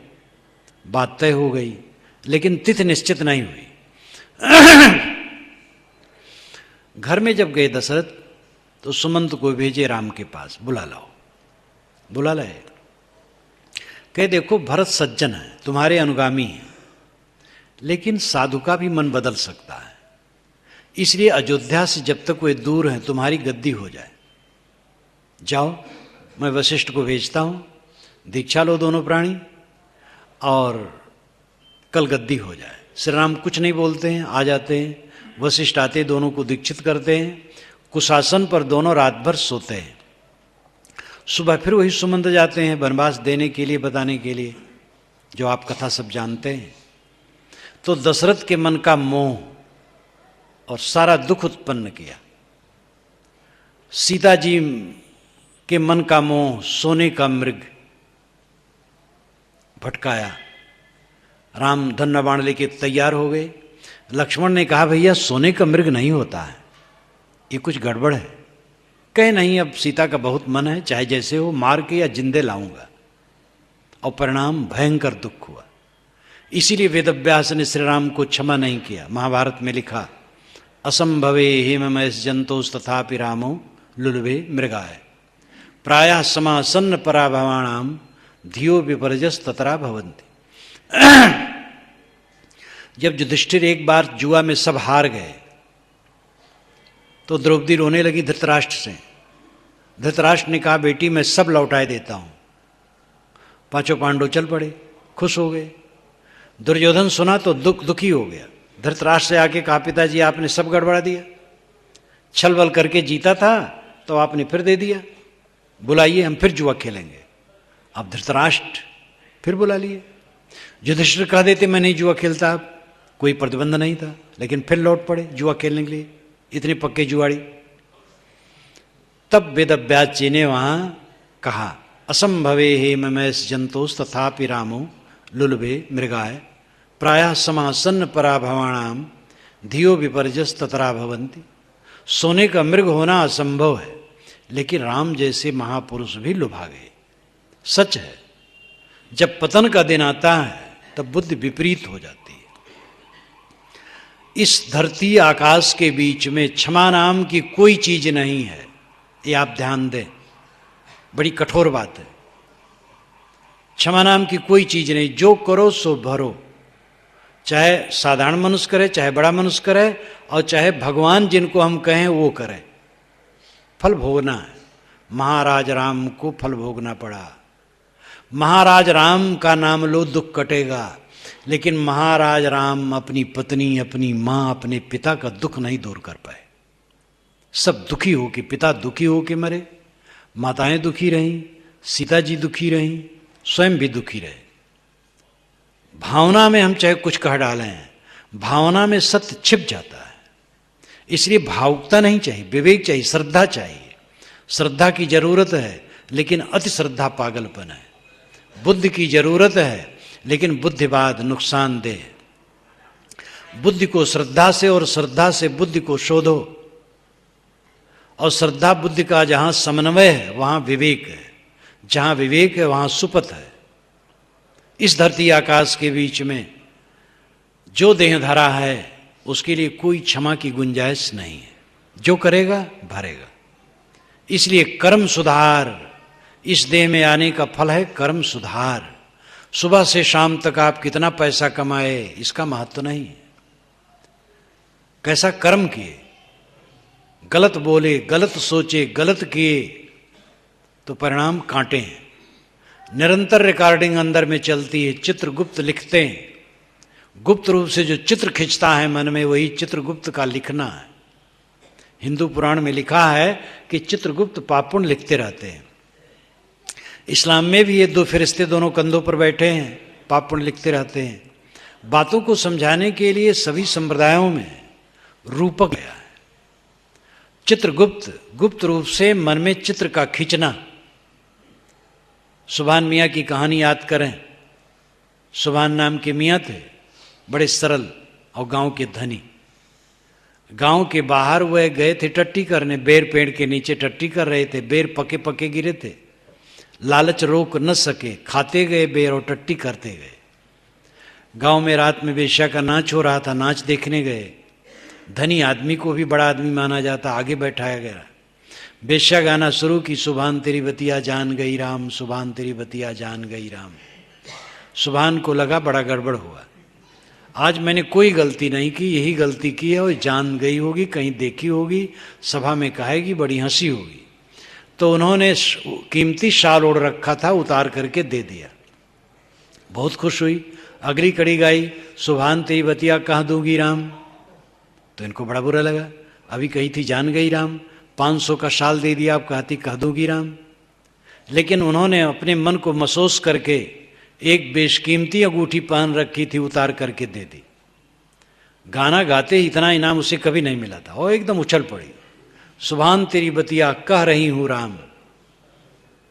Speaker 1: बात तय हो गई, लेकिन तिथि निश्चित नहीं हुई। घर में जब गए दशरथ तो सुमंत को भेजे राम के पास, बुला लाओ। बुला लाए, कहे देखो भरत सज्जन है, तुम्हारे अनुगामी है, लेकिन साधु का भी मन बदल सकता है, इसलिए अयोध्या से जब तक वे दूर हैं तुम्हारी गद्दी हो जाए। जाओ, मैं वशिष्ठ को भेजता हूं, दीक्षा लो दोनों प्राणी, और कल गद्दी हो जाए। श्री राम कुछ नहीं बोलते हैं, आ जाते हैं। वशिष्ठ आते, दोनों को दीक्षित करते हैं। कुशासन पर दोनों रात भर सोते हैं। सुबह फिर वही सुमंत जाते हैं वनवास देने के लिए, बताने के लिए, जो आप कथा सब जानते हैं। तो दशरथ के मन का मोह और सारा दुख उत्पन्न किया। सीता जी के मन का मोह, सोने का मृग भटकाया। राम धनुष बाण लेके तैयार हो गए। लक्ष्मण ने कहा भैया सोने का मृग नहीं होता है, ये कुछ गड़बड़ है, कहे नहीं, अब सीता का बहुत मन है, चाहे जैसे हो मार के या जिंदे लाऊंगा। और परिणाम भयंकर दुख हुआ। इसीलिए वेदव्यास ने श्री राम को क्षमा नहीं किया। महाभारत में लिखा, असंभवे हेममयस जंतोस तथापि रामो लुलुभे मृगाय प्रायः समासन्न पराभवाणाम धियो विपर्यस ततरा भवन्ति। जब युधिष्ठिर एक बार जुआ में सब हार गए तो द्रौपदी रोने लगी धृतराष्ट्र से। धृतराष्ट्र ने कहा, बेटी मैं सब लौटाए देता हूं। पांचों पांडव चल पड़े, खुश हो गए। दुर्योधन सुना तो दुखी हो गया। धृतराष्ट्र से आके कहा, पिताजी आपने सब गड़बड़ा दिया, छल बल करके जीता था तो आपने फिर दे दिया, बुलाइए हम फिर जुआ खेलेंगे। अब धृतराष्ट्र फिर बुला लिए। युधिष्ठिर कह देते मैं नहीं जुआ खेलता, अब कोई प्रतिबंध नहीं था, लेकिन फिर लौट पड़े जुआ खेलने के लिए, इतने पक्के जुआड़ी। तब वेदव्यास जी ने वहां कहा, असंभवे हेममयस जंतोस तथापि रामो लुलुभे मृगाय प्रायः समासन्न पराभवाणाम धियो विपर्यस ततरा भवन्ति। सोने का मृग होना असंभव है, लेकिन राम जैसे महापुरुष भी लुभा गए। सच है, जब पतन का दिन आता है तब बुद्धि विपरीत हो जाती है। इस धरती आकाश के बीच में क्षमा नाम की कोई चीज नहीं है, ये आप ध्यान दें, बड़ी कठोर बात है। क्षमा नाम की कोई चीज नहीं, जो करो सो भरो, चाहे साधारण मनुष्य करे, चाहे बड़ा मनुष्य करे, और चाहे भगवान जिनको हम कहें वो करें, फल भोगना है। महाराज राम को फल भोगना पड़ा। महाराज राम का नाम लो दुख कटेगा, लेकिन महाराज राम अपनी पत्नी, अपनी मां, अपने पिता का दुख नहीं दूर कर पाए। सब दुखी हो के, पिता दुखी हो के मरे, माताएं दुखी रहीं, सीता जी दुखी रहीं, स्वयं भी दुखी रहे। भावना में हम चाहे कुछ कह डालें, भावना में सत्य छिप जाता है। इसलिए भावुकता नहीं चाहिए, विवेक चाहिए, श्रद्धा चाहिए। श्रद्धा की जरूरत है, लेकिन अति श्रद्धा पागलपन है। बुद्धि की जरूरत है, लेकिन बुद्धिवाद नुकसानदेह। बुद्धि को श्रद्धा से और श्रद्धा से बुद्धि को शोधो, और श्रद्धा बुद्धि का जहां समन्वय है वहां विवेक है, जहां विवेक है वहां सुपथ है। इस धरती आकाश के बीच में जो देह धरा है उसके लिए कोई क्षमा की गुंजाइश नहीं है। जो करेगा भरेगा। इसलिए कर्म सुधार, इस देह में आने का फल है कर्म सुधार। सुबह से शाम तक आप कितना पैसा कमाए इसका महत्व नहीं है, कैसा कर्म किए। गलत बोले, गलत सोचे, गलत किए तो परिणाम कांटे हैं। निरंतर रिकॉर्डिंग अंदर में चलती है, चित्रगुप्त लिखते हैं। गुप्त रूप से जो चित्र खिंचता है मन में, वही चित्रगुप्त का लिखना है। हिंदू पुराण में लिखा है कि चित्रगुप्त पापुण लिखते रहते हैं। इस्लाम में भी ये दो फरिश्ते दोनों कंधों पर बैठे हैं, पापुण लिखते रहते हैं। बातों को समझाने के लिए सभी संप्रदायों में रूपक गया है। चित्रगुप्त, गुप्त रूप से मन में चित्र का खींचना। सुभान मियाँ की कहानी याद करें। सुभान नाम के मियाँ थे, बड़े सरल और गांव के धनी। गांव के बाहर वह गए थे टट्टी करने, बेर पेड़ के नीचे टट्टी कर रहे थे। बेर पके पके गिरे थे, लालच रोक न सके, खाते गए बेर और टट्टी करते गए। गांव में रात में वेश्या का नाच हो रहा था, नाच देखने गए। धनी आदमी को भी बड़ा आदमी माना जाता, आगे बैठाया गया। वेश्या गाना शुरू की, सुभान तेरी बतिया जान गई राम, सुभान तेरी बतिया जान गई राम। सुभान को लगा बड़ा गड़बड़ हुआ, आज मैंने कोई गलती नहीं की, यही गलती की है और जान गई होगी, कहीं देखी होगी, सभा में कहेगी, बड़ी हंसी होगी। तो उन्होंने कीमती शाल ओढ़ रखा था, उतार करके दे दिया। बहुत खुश हुई, अगली कड़ी गाई, सुभान तेरी बतिया कहाँ दूंगी राम। तो इनको बड़ा बुरा लगा, अभी कही थी जान गई राम, 500 का शाल दे दिया, आप कहती कह दूंगी राम। लेकिन उन्होंने अपने मन को महसूस करके एक बेशकीमती अंगूठी पहन रखी थी, उतार करके दे दी। गाना गाते ही इतना इनाम उसे कभी नहीं मिला था, और एकदम उछल पड़ी, सुभान तेरी बतिया कह रही हूं राम।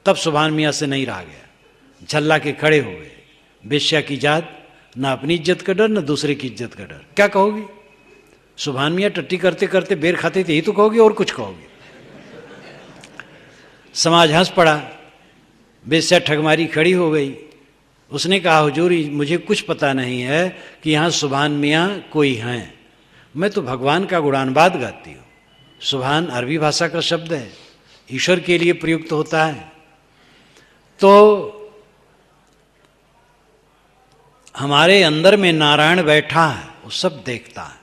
Speaker 1: तब सुभान मियाँ से नहीं रहा गया, झल्ला के खड़े हो गए। वेश्या की जात, ना अपनी इज्जत का डर, ना दूसरे की इज्जत का डर। क्या कहोगी? सुभान मियाँ टट्टी करते करते बेर खाते थे, यही तो कहोगे और कुछ कहोगे? समाज हंस पड़ा, बेश्या ठगमारी खड़ी हो गई। उसने कहा हुजूर मुझे कुछ पता नहीं है कि यहाँ सुभान मियाँ कोई हैं, मैं तो भगवान का गुणानुवाद गाती हूँ। सुभान अरबी भाषा का शब्द है, ईश्वर के लिए प्रयुक्त होता है। तो हमारे अंदर में नारायण बैठा है, वो सब देखता है।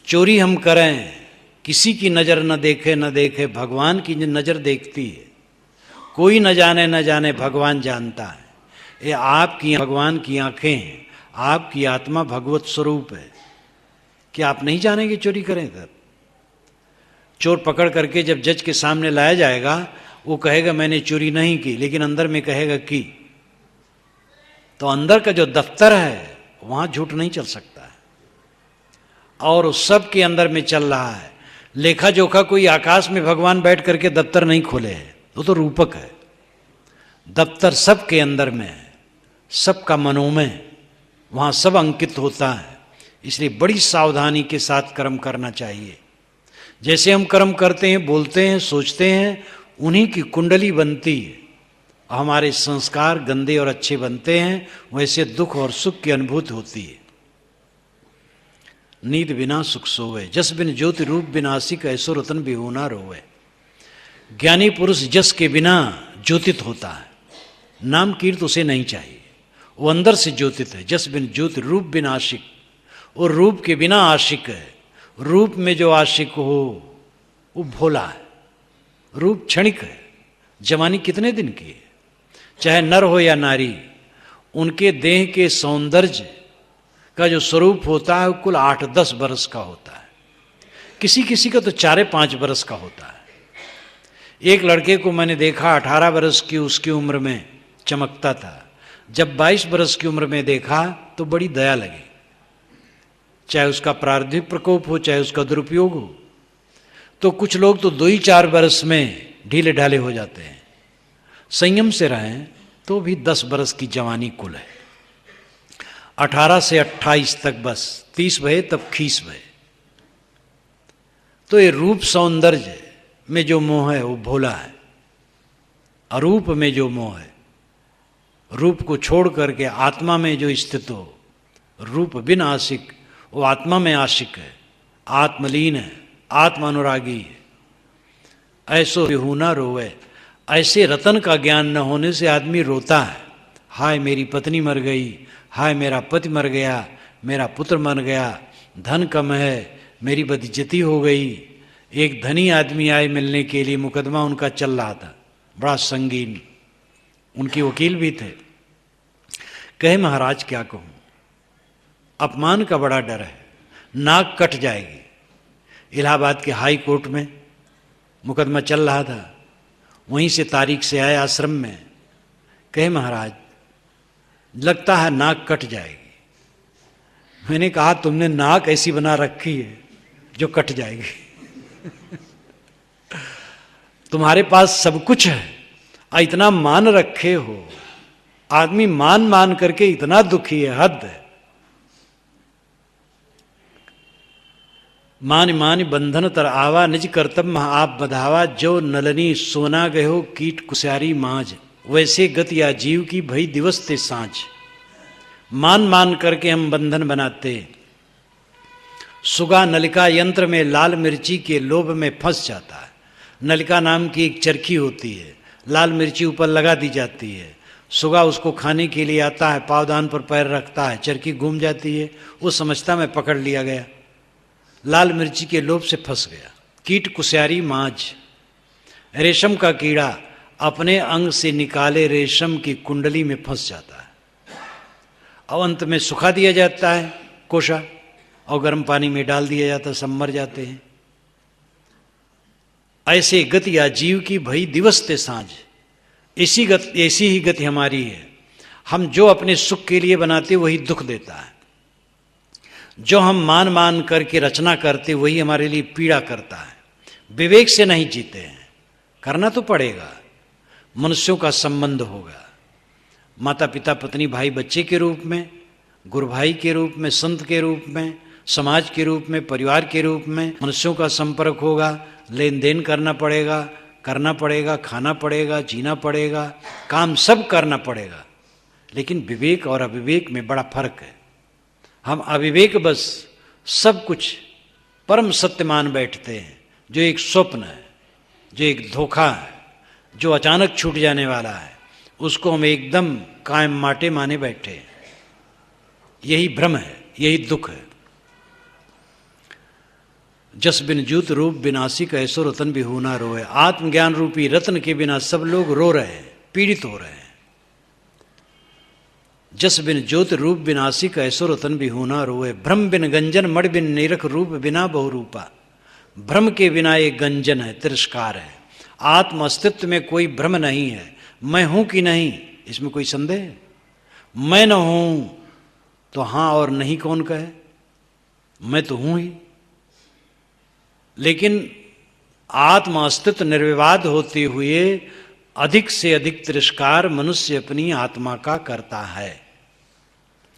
Speaker 1: चोरी हम करें, किसी की नज़र न देखे न देखे, भगवान की नज़र देखती है। कोई न जाने भगवान जानता है। ये आपकी भगवान की आंखें हैं, आपकी आत्मा भगवत स्वरूप है। क्या आप नहीं जानेंगे चोरी करें? तब चोर पकड़ करके जब जज के सामने लाया जाएगा, वो कहेगा मैंने चोरी नहीं की, लेकिन अंदर में कहेगा की। तो अंदर का जो दफ्तर है वहां झूठ नहीं चल सकता है, और उस सब के अंदर में चल रहा है। लेखा जोखा कोई आकाश में भगवान बैठ करके दफ्तर नहीं खोले है, वो तो रूपक है। दफ्तर सब के अंदर में है, सबका मनोमय, वहां सब अंकित होता है। इसलिए बड़ी सावधानी के साथ कर्म करना चाहिए। जैसे हम कर्म करते हैं, बोलते हैं, सोचते हैं, उन्हीं की कुंडली बनती है। हमारे संस्कार गंदे और अच्छे बनते हैं, वैसे दुख और सुख की अनुभूति होती है। नींद बिना सुख सोवे, जस बिन ज्योति रूप बिना आशिक, ऐसो रतन बिहुना रोवे। ज्ञानी पुरुष जस के बिना ज्योतित होता है, नाम कीर्त उसे नहीं चाहिए, वो अंदर से ज्योतित है। जस बिन ज्योति रूप बिन आशिक, और रूप के बिना आशिक है। रूप में जो आशिक हो वो भोला है। रूप क्षणिक है, जवानी कितने दिन की है। चाहे नर हो या नारी, उनके देह के सौंदर्य का जो स्वरूप होता है वो कुल 8-10 बरस का होता है। किसी किसी का तो 4-5 बरस का होता है। एक लड़के को मैंने देखा 18 बरस की उसकी उम्र में चमकता था। जब 22 बरस की उम्र में देखा तो बड़ी दया लगी। चाहे उसका प्रारब्धिक प्रकोप हो, चाहे उसका दुरुपयोग हो। तो कुछ लोग तो 2-4 बरस में ढीले ढाले हो जाते हैं। संयम से रहें तो भी 10 बरस की जवानी कुल है। 18 से 28 तक बस, 30 भये तब खीस भये। तो ये रूप सौंदर्य में जो मोह है वो भोला है। अरूप में जो मोह है, रूप को छोड़ करके आत्मा में जो स्थित हो, रूप बिन आशिक, वो आत्मा में आशिक है, आत्मलीन है, आत्म अनुरागी है। ऐसो बिहुना रोवे, ऐसे रतन का ज्ञान न होने से आदमी रोता है। हाय मेरी पत्नी मर गई, हाय मेरा पति मर गया, मेरा पुत्र मर गया, धन कम है, मेरी बदइज्जती हो गई। एक धनी आदमी आए मिलने के लिए, मुकदमा उनका चल रहा था बड़ा संगीन, उनके वकील भी थे। कहे महाराज क्या कहूँ, अपमान का बड़ा डर है, नाक कट जाएगी। इलाहाबाद के हाई कोर्ट में मुकदमा चल रहा था, वहीं से तारीख से आए आश्रम में। कहे महाराज लगता है नाक कट जाएगी। मैंने कहा तुमने नाक ऐसी बना रखी है जो कट जाएगी। तुम्हारे पास सब कुछ है, इतना मान रखे हो। आदमी मान मान करके इतना दुखी है, हद है। मान मान बंधन तर आवा, निज कर्तव्य आप बधावा। जो नलनी सोना गयो कीट कुस्यारी मांझ, वैसे गति या जीव की भई दिवस ते सांझ। मान मान करके हम बंधन बनाते। सुगा नलिका यंत्र में लाल मिर्ची के लोभ में फंस जाता है। नलिका नाम की एक चरखी होती है, लाल मिर्ची ऊपर लगा दी जाती है। सुगा उसको खाने के लिए आता है, पावदान पर पैर रखता है, चरखी घूम जाती है, वो समझता मैं पकड़ लिया गया, लाल मिर्ची के लोभ से फंस गया। कीट कुस्यारी मांझ, रेशम का कीड़ा अपने अंग से निकाले रेशम की कुंडली में फंस जाता है। और अंत में सुखा दिया जाता है कोशा, और गर्म पानी में डाल दिया जाता है, सब मर जाते हैं। ऐसे गति या जीव की भई दिवस ते सांझ। ऐसी ही गति हमारी है। हम जो अपने सुख के लिए बनाते वही दुख देता है। जो हम मान मान करके रचना करते वही हमारे लिए पीड़ा करता है। विवेक से नहीं जीते हैं, करना तो पड़ेगा। मनुष्यों का संबंध होगा, माता पिता पत्नी भाई बच्चे के रूप में, गुरु भाई के रूप में, संत के रूप में, समाज के रूप में, परिवार के रूप में मनुष्यों का संपर्क होगा। लेन देन करना पड़ेगा, करना पड़ेगा, खाना पड़ेगा, जीना पड़ेगा, काम सब करना पड़ेगा। लेकिन विवेक और अविवेक में बड़ा फर्क है। हम अविवेक बस सब कुछ परम सत्य मान बैठते हैं, जो एक स्वप्न है, जो एक धोखा है, जो अचानक छूट जाने वाला है, उसको हम एकदम कायम माटे माने बैठे हैं। यही भ्रम है, यही दुख है। जस बिन जूत रूप विनाशी कैसो रतन भी होना रोए। आत्मज्ञान रूपी रत्न के बिना सब लोग रो रहे हैं, पीड़ित हो रहे हैं। जस बिन ज्योत रूप विनाशी कैसो रतन भी होना रोए। भ्रम बिन गंजन मड़ बिन निरख रूप बिना बहुरूपा। भ्रम के बिना एक गंजन है, तिरस्कार है। आत्म अस्तित्व में कोई भ्रम नहीं है। मैं हूं कि नहीं, इसमें कोई संदेह है? मैं न हूं तो हां और नहीं कौन कहे? मैं तो हूं ही। लेकिन आत्म अस्तित्व निर्विवाद होते हुए अधिक से अधिक तिरस्कार मनुष्य अपनी आत्मा का करता है।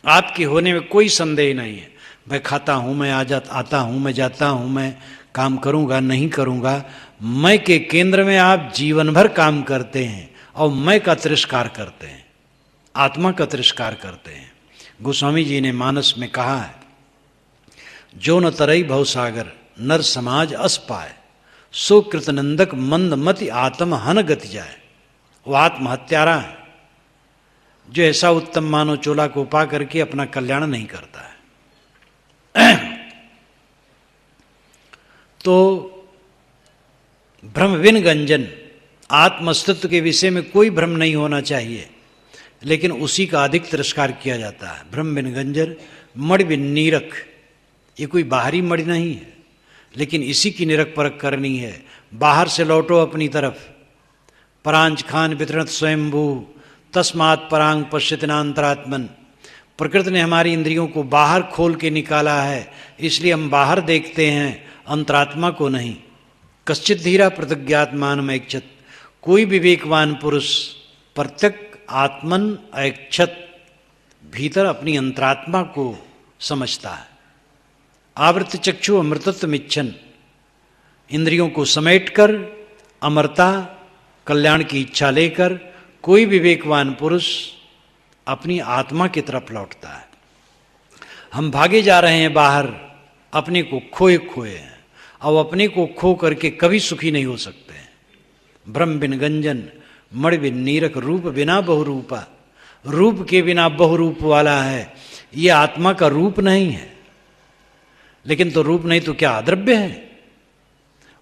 Speaker 1: आपके होने में कोई संदेह नहीं है। मैं खाता हूं, मैं आता हूं, मैं जाता हूं, मैं काम करूंगा, नहीं करूंगा। मैं के केंद्र में आप जीवन भर काम करते हैं और मैं का तिरस्कार करते हैं, आत्मा का तिरस्कार करते हैं। गोस्वामी जी ने मानस में कहा है, जो न तरई भवसागर नर समाज अस पाए, सो कृतनंदक मंद मति आत्म हन गति जाए। वो आत्महत्यारा है जो ऐसा उत्तम मानव चोला को पा करके अपना कल्याण नहीं करता है। तो भ्रम विन गंजन, आत्मस्तित्व के विषय में कोई भ्रम नहीं होना चाहिए, लेकिन उसी का अधिक तिरस्कार किया जाता है। भ्रम बिन गंजन मणि बिन नीरख, ये कोई बाहरी मणि नहीं है, लेकिन इसी की निरख परख करनी है। बाहर से लौटो अपनी तरफ। परांच खान वितरणत स्वयंभू तस्मात् परांग पश्यतिनांतरात्मन। प्रकृति ने हमारी इंद्रियों को बाहर खोल के निकाला है, इसलिए हम बाहर देखते हैं, अंतरात्मा को नहीं। कश्चित धीरा प्रतिज्ञात्मान ऐक्षत। कोई विवेकवान पुरुष प्रत्यक आत्मन ऐक्षत, भीतर अपनी अंतरात्मा को समझता है। आवृत चक्षु अमृतत्व इच्छन, इंद्रियों को समेटकर अमरता कल्याण की इच्छा लेकर कोई विवेकवान पुरुष अपनी आत्मा की तरफ लौटता है। हम भागे जा रहे हैं बाहर, अपने को खोए खोए हैं, और अपने को खो करके कभी सुखी नहीं हो सकते हैं। भ्रम बिन गंजन मणि बिन नीरख रूप बिना बहुरूपा। रूप के बिना बहुरूप वाला है, ये आत्मा का रूप नहीं है। लेकिन तो रूप नहीं तो क्या अद्रव्य है?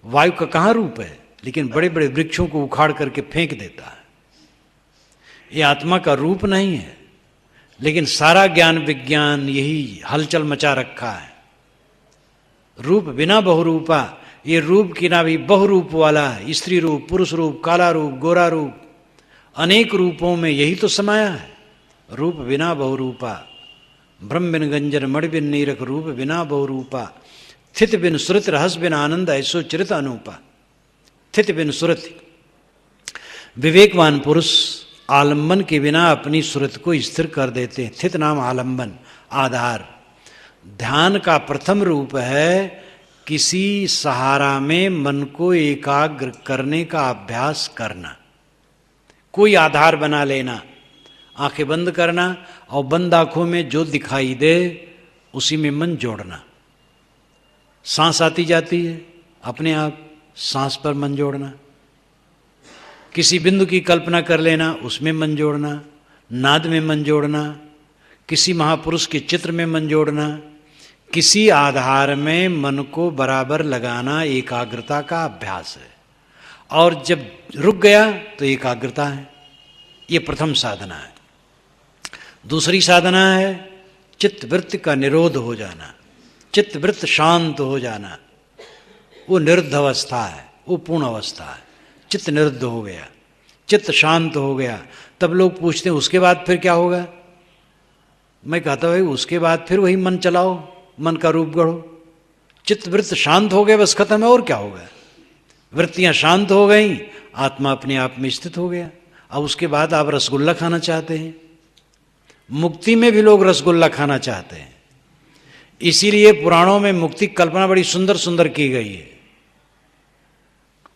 Speaker 1: वायु का कहाँ रूप है? लेकिन बड़े बड़े वृक्षों को उखाड़ करके फेंक देता है। ये आत्मा का रूप नहीं है, लेकिन सारा ज्ञान विज्ञान यही हलचल मचा रखा है। रूप बिना बहुरूपा, ये रूप की ना भी बहुरूप वाला है। स्त्री रूप, पुरुष रूप, काला रूप, गोरा रूप, अनेक रूपों में यही तो समाया है। रूप बिना बहुरूपा। ब्रह्म बिन गंजन मणि बिन नीरख रूप बिना बहुरूपा। स्थित बिन सुरत रहस बिन आनंद ऐसो चरित अनूपा। स्थित बिन सुरत, विवेकवान पुरुष आलंबन के बिना अपनी सुरत को स्थिर कर देते हैं। स्थित नाम आलंबन, आधार। ध्यान का प्रथम रूप है किसी सहारा में मन को एकाग्र करने का अभ्यास करना। कोई आधार बना लेना, आंखें बंद करना और बंद आंखों में जो दिखाई दे उसी में मन जोड़ना। सांस आती जाती है, अपने आप सांस पर मन जोड़ना। किसी बिंदु की कल्पना कर लेना, उसमें मन जोड़ना। नाद में मन जोड़ना, किसी महापुरुष के चित्र में मन जोड़ना। किसी आधार में मन को बराबर लगाना एकाग्रता का अभ्यास है। और जब रुक गया तो एकाग्रता है। ये प्रथम साधना है। दूसरी साधना है चित्तवृत्ति का निरोध हो जाना, चित्तवृत्ति शांत हो जाना। वो निरुद्ध अवस्था है, वो पूर्ण अवस्था है। चित्त निरुद्ध हो गया, चित्त शांत हो गया। तब लोग पूछते हैं उसके बाद फिर क्या होगा? मैं कहता हूँ उसके बाद फिर वही मन चलाओ, मन का रूप गढ़ो। चित्तवृत्ति शांत हो गए, बस खत्म है। और क्या होगा? वृत्तियां शांत हो गई, आत्मा अपने आप में स्थित हो गया। अब उसके बाद आप रसगुल्ला खाना चाहते हैं। मुक्ति में भी लोग रसगुल्ला खाना चाहते हैं। इसीलिए पुराणों में मुक्ति की कल्पना बड़ी सुंदर सुंदर की गई है।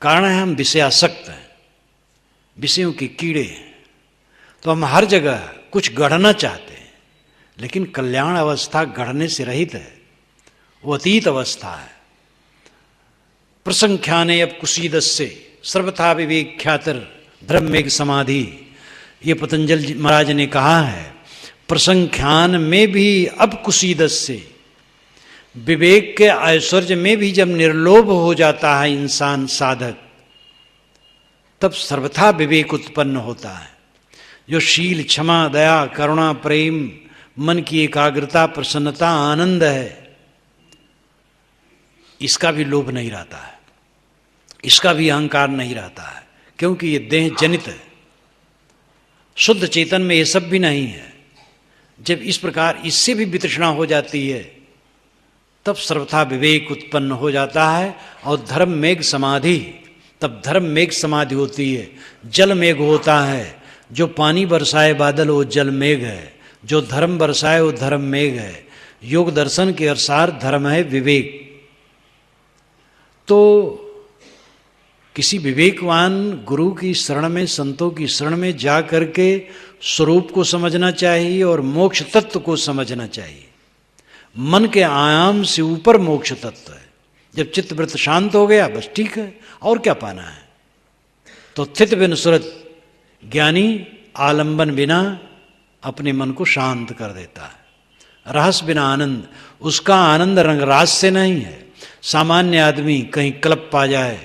Speaker 1: कारण है हम विषयासक्त हैं, विषयों के कीड़े हैं। तो हम हर जगह कुछ गढ़ना चाहते हैं, लेकिन कल्याण अवस्था गढ़ने से रहित है, वो अतीत अवस्था है। प्रसंख्याने अब कुशीदस्य सर्वथा विवेख्यातर ब्रह्मेक समाधि, ये पतंजलि महाराज ने कहा है। प्रसंख्यान में भी अब कुशीदस्य, विवेक के ऐश्वर्य में भी जब निर्लोभ हो जाता है इंसान साधक, तब सर्वथा विवेक उत्पन्न होता है। जो शील, क्षमा, दया, करुणा, प्रेम, मन की एकाग्रता, प्रसन्नता, आनंद है, इसका भी लोभ नहीं रहता है, इसका भी अहंकार नहीं रहता है, क्योंकि ये देह जनित है। शुद्ध चेतन में ये सब भी नहीं है। जब इस प्रकार इससे भी वितृष्णा हो जाती है, तब सर्वथा विवेक उत्पन्न हो जाता है। और धर्म मेघ समाधि, तब धर्म मेघ समाधि होती है। जल मेघ होता है, जो पानी बरसाए बादल वो जल मेघ है, जो धर्म बरसाए वो धर्म मेघ है। योग दर्शन के अनुसार धर्म है विवेक। तो किसी विवेकवान गुरु की शरण में, संतों की शरण में जा करके स्वरूप को समझना चाहिए और मोक्ष तत्व को समझना चाहिए। मन के आयाम से ऊपर मोक्ष तत्व है। जब चित्तवृत्त शांत हो गया, बस ठीक है, और क्या पाना है। तो स्थित बिन सुरत, ज्ञानी आलंबन बिना अपने मन को शांत कर देता है। रहस्य बिना आनंद, उसका आनंद रंगराज से नहीं है। सामान्य आदमी कहीं क्लब पा जाए,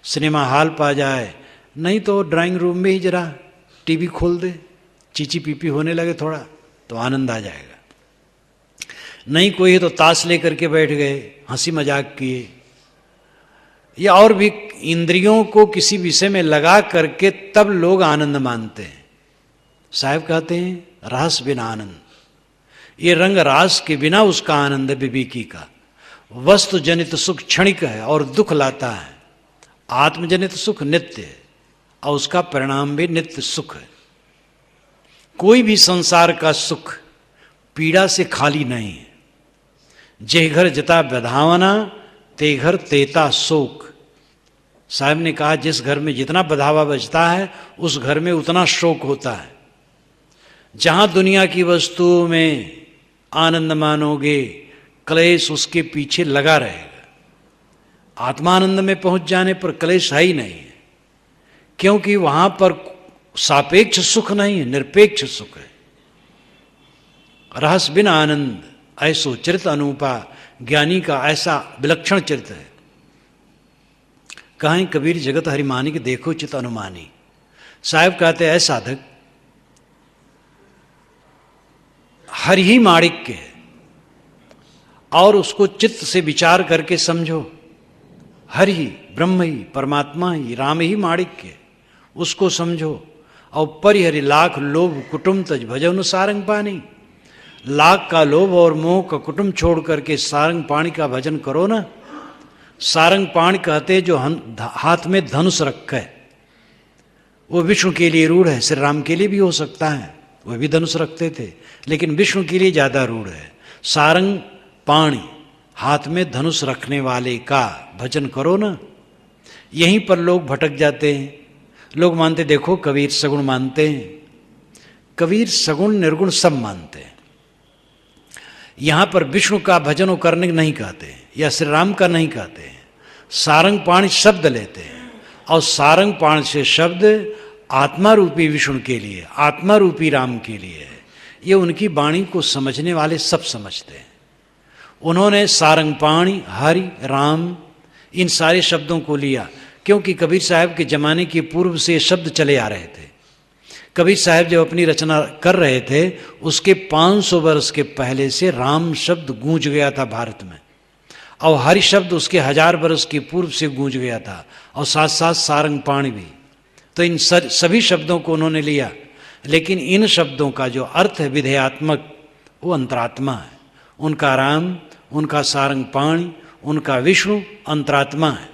Speaker 1: सिनेमा हॉल पा जाए, नहीं तो ड्राइंग रूम में ही जरा टीवी खोल दे, चीची पीपी होने लगे थोड़ा, तो आनंद आ जाएगा। नहीं कोई है तो ताश लेकर के बैठ गए, हंसी मजाक किए, या और भी इंद्रियों को किसी विषय में लगा करके तब लोग आनंद मानते हैं। साहब कहते हैं रस बिना आनंद, ये रंग रास के बिना उसका आनंद विवेकी का। वस्तु जनित सुख क्षणिक है और दुख लाता है, आत्मजनित सुख नित्य है और उसका परिणाम भी नित्य सुख है। कोई भी संसार का सुख पीड़ा से खाली नहीं है। जे घर जता बधावना ते घर तेता शोक। साहब ने कहा जिस घर में जितना बधावा बजता है उस घर में उतना शोक होता है। जहां दुनिया की वस्तुओं में आनंद मानोगे, क्लेश उसके पीछे लगा रहेगा। आत्मानंद में पहुंच जाने पर क्लेश है ही नहीं है, क्योंकि वहां पर सापेक्ष सुख नहीं है, निरपेक्ष सुख है। रहस्य बिन आनंद ऐसो चरित अनूपा, ज्ञानी का ऐसा विलक्षण चरित्र है। कहें कबीर जगत हरिमानी के देखो चित अनुमानी। साहब कहते हैं साधक हरि ही माणिक्य है और उसको चित्त से विचार करके समझो। हरि ही, ब्रह्म ही, परमात्मा ही, राम ही माणिक्य, उसको समझो। और परिहरि लाख लोभ कुटुंब तज भजन सारंग पानी। लाख का लोभ और मोह का कुटुंब छोड़ करके सारंग पाणी का भजन करो ना। सारंग पाणी कहते जो हाथ में धनुष रखा है, वो विष्णु के लिए रूढ़ है। श्री राम के लिए भी हो सकता है, वह भी धनुष रखते थे, लेकिन विष्णु के लिए ज्यादा रूढ़ है। सारंग पाणी, हाथ में धनुष रखने वाले का भजन करो ना। यहीं पर लोग भटक जाते हैं। लोग मानते, देखो कबीर सगुण मानते हैं। कबीर सगुण निर्गुण सब मानते हैं। यहां पर विष्णु का भजन करने नहीं कहते या श्री राम का नहीं कहते हैं। सारंग पाणी शब्द लेते हैं और सारंग पाणी से शब्द आत्मा रूपी विष्णु के लिए, आत्मा रूपी राम के लिए है। ये उनकी वाणी को समझने वाले सब समझते हैं। उन्होंने सारंग पाणी, हरि, राम इन सारे शब्दों को लिया, क्योंकि कबीर साहब के जमाने के पूर्व से ये शब्द चले आ रहे थे। कबीर साहब जब अपनी रचना कर रहे थे उसके 500 वर्ष के पहले से राम शब्द गूंज गया था भारत में, और हरि शब्द उसके 1000 वर्ष के पूर्व से गूंज गया था, और साथ साथ सारंग पाणी भी। तो इन सभी शब्दों को उन्होंने लिया, लेकिन इन शब्दों का जो अर्थ है विधेयात्मक, वो अंतरात्मा है। उनका राम, उनका सारंग पाणी, उनका विष्णु अंतरात्मा है।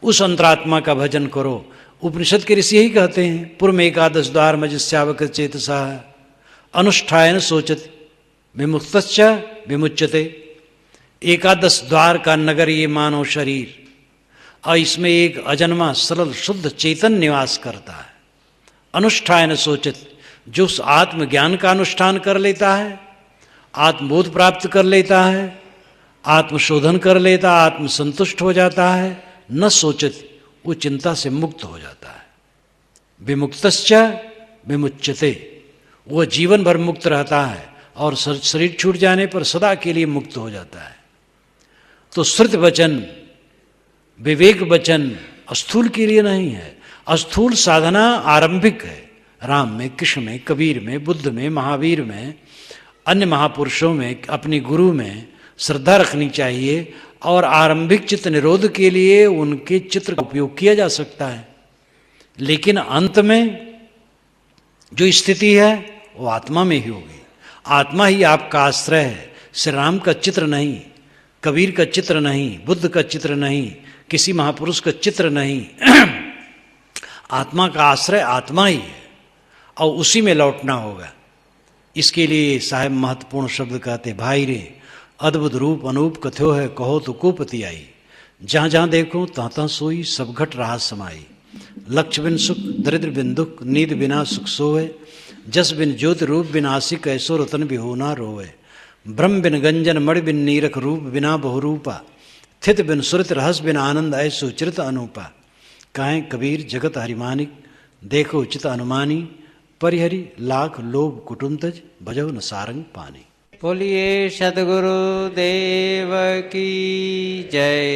Speaker 1: उस अंतरात्मा का भजन करो। उपनिषद के ऋषि यही कहते हैं, पूर्व एकादश द्वार मजिस्यावक चेतसा अनुष्ठायन सोचत विमुक्तश्च विमुच्यते। एकादश द्वार का नगर ये मानव शरीर, और इसमें एक अजन्मा सरल शुद्ध चेतन निवास करता है। अनुष्ठान सोचित, जो उस आत्मज्ञान का अनुष्ठान कर लेता है, आत्मबोध प्राप्त कर लेता है, आत्मशोधन कर लेता, आत्मसंतुष्ट हो जाता है, न सोचित, वो चिंता से मुक्त हो जाता है। विमुक्तश्च विमुच्यते, वह जीवन भर मुक्त रहता है और शरीर छूट जाने पर सदा के लिए मुक्त हो जाता है। तो श्रुत वचन, विवेक वचन स्थूल के लिए नहीं है। स्थूल साधना आरंभिक है, राम में, कृष्ण में, कबीर में, बुद्ध में, महावीर में, अन्य महापुरुषों में, अपने गुरु में श्रद्धा रखनी चाहिए और आरंभिक चित्त निरोध के लिए उनके चित्र का उपयोग किया जा सकता है। लेकिन अंत में जो स्थिति है वो आत्मा में ही होगी। आत्मा ही आपका आश्रय है। श्री राम का चित्र नहीं, कबीर का चित्र नहीं, बुद्ध का चित्र नहीं, किसी महापुरुष का चित्र नहीं। आत्मा का आश्रय आत्मा ही है और उसी में लौटना होगा। इसके लिए साहब महत्वपूर्ण शब्द कहते, भाई रे अद्भुत रूप अनूप कथ्यो है, कहो तो को पति आई। जहाँ जहाँ देखो तहाँ तहाँ सोई, सब घट रहा समाई। लक्ष्य बिन सुख, दरिद्र बिन दुख, नींद बिना सुख सोए। जस बिन ज्योति रूप बिन आशिक, ऐसो रतन भी होना रोए। ब्रह्म बिन गंजन, मणि बिन नीरख, रूप बिना बहुरूपा। स्थित बिन सुरत, रहस बिन आनंद, ऐसो चिरत अनूपा। कहें कबीर जगत हरिमानिक, देखो चित अनुमानी। परिहरि लाख लोभ कुटुंतज, भजो न सारंग पानी।
Speaker 2: बोलिए सद्गुरु देव की जय।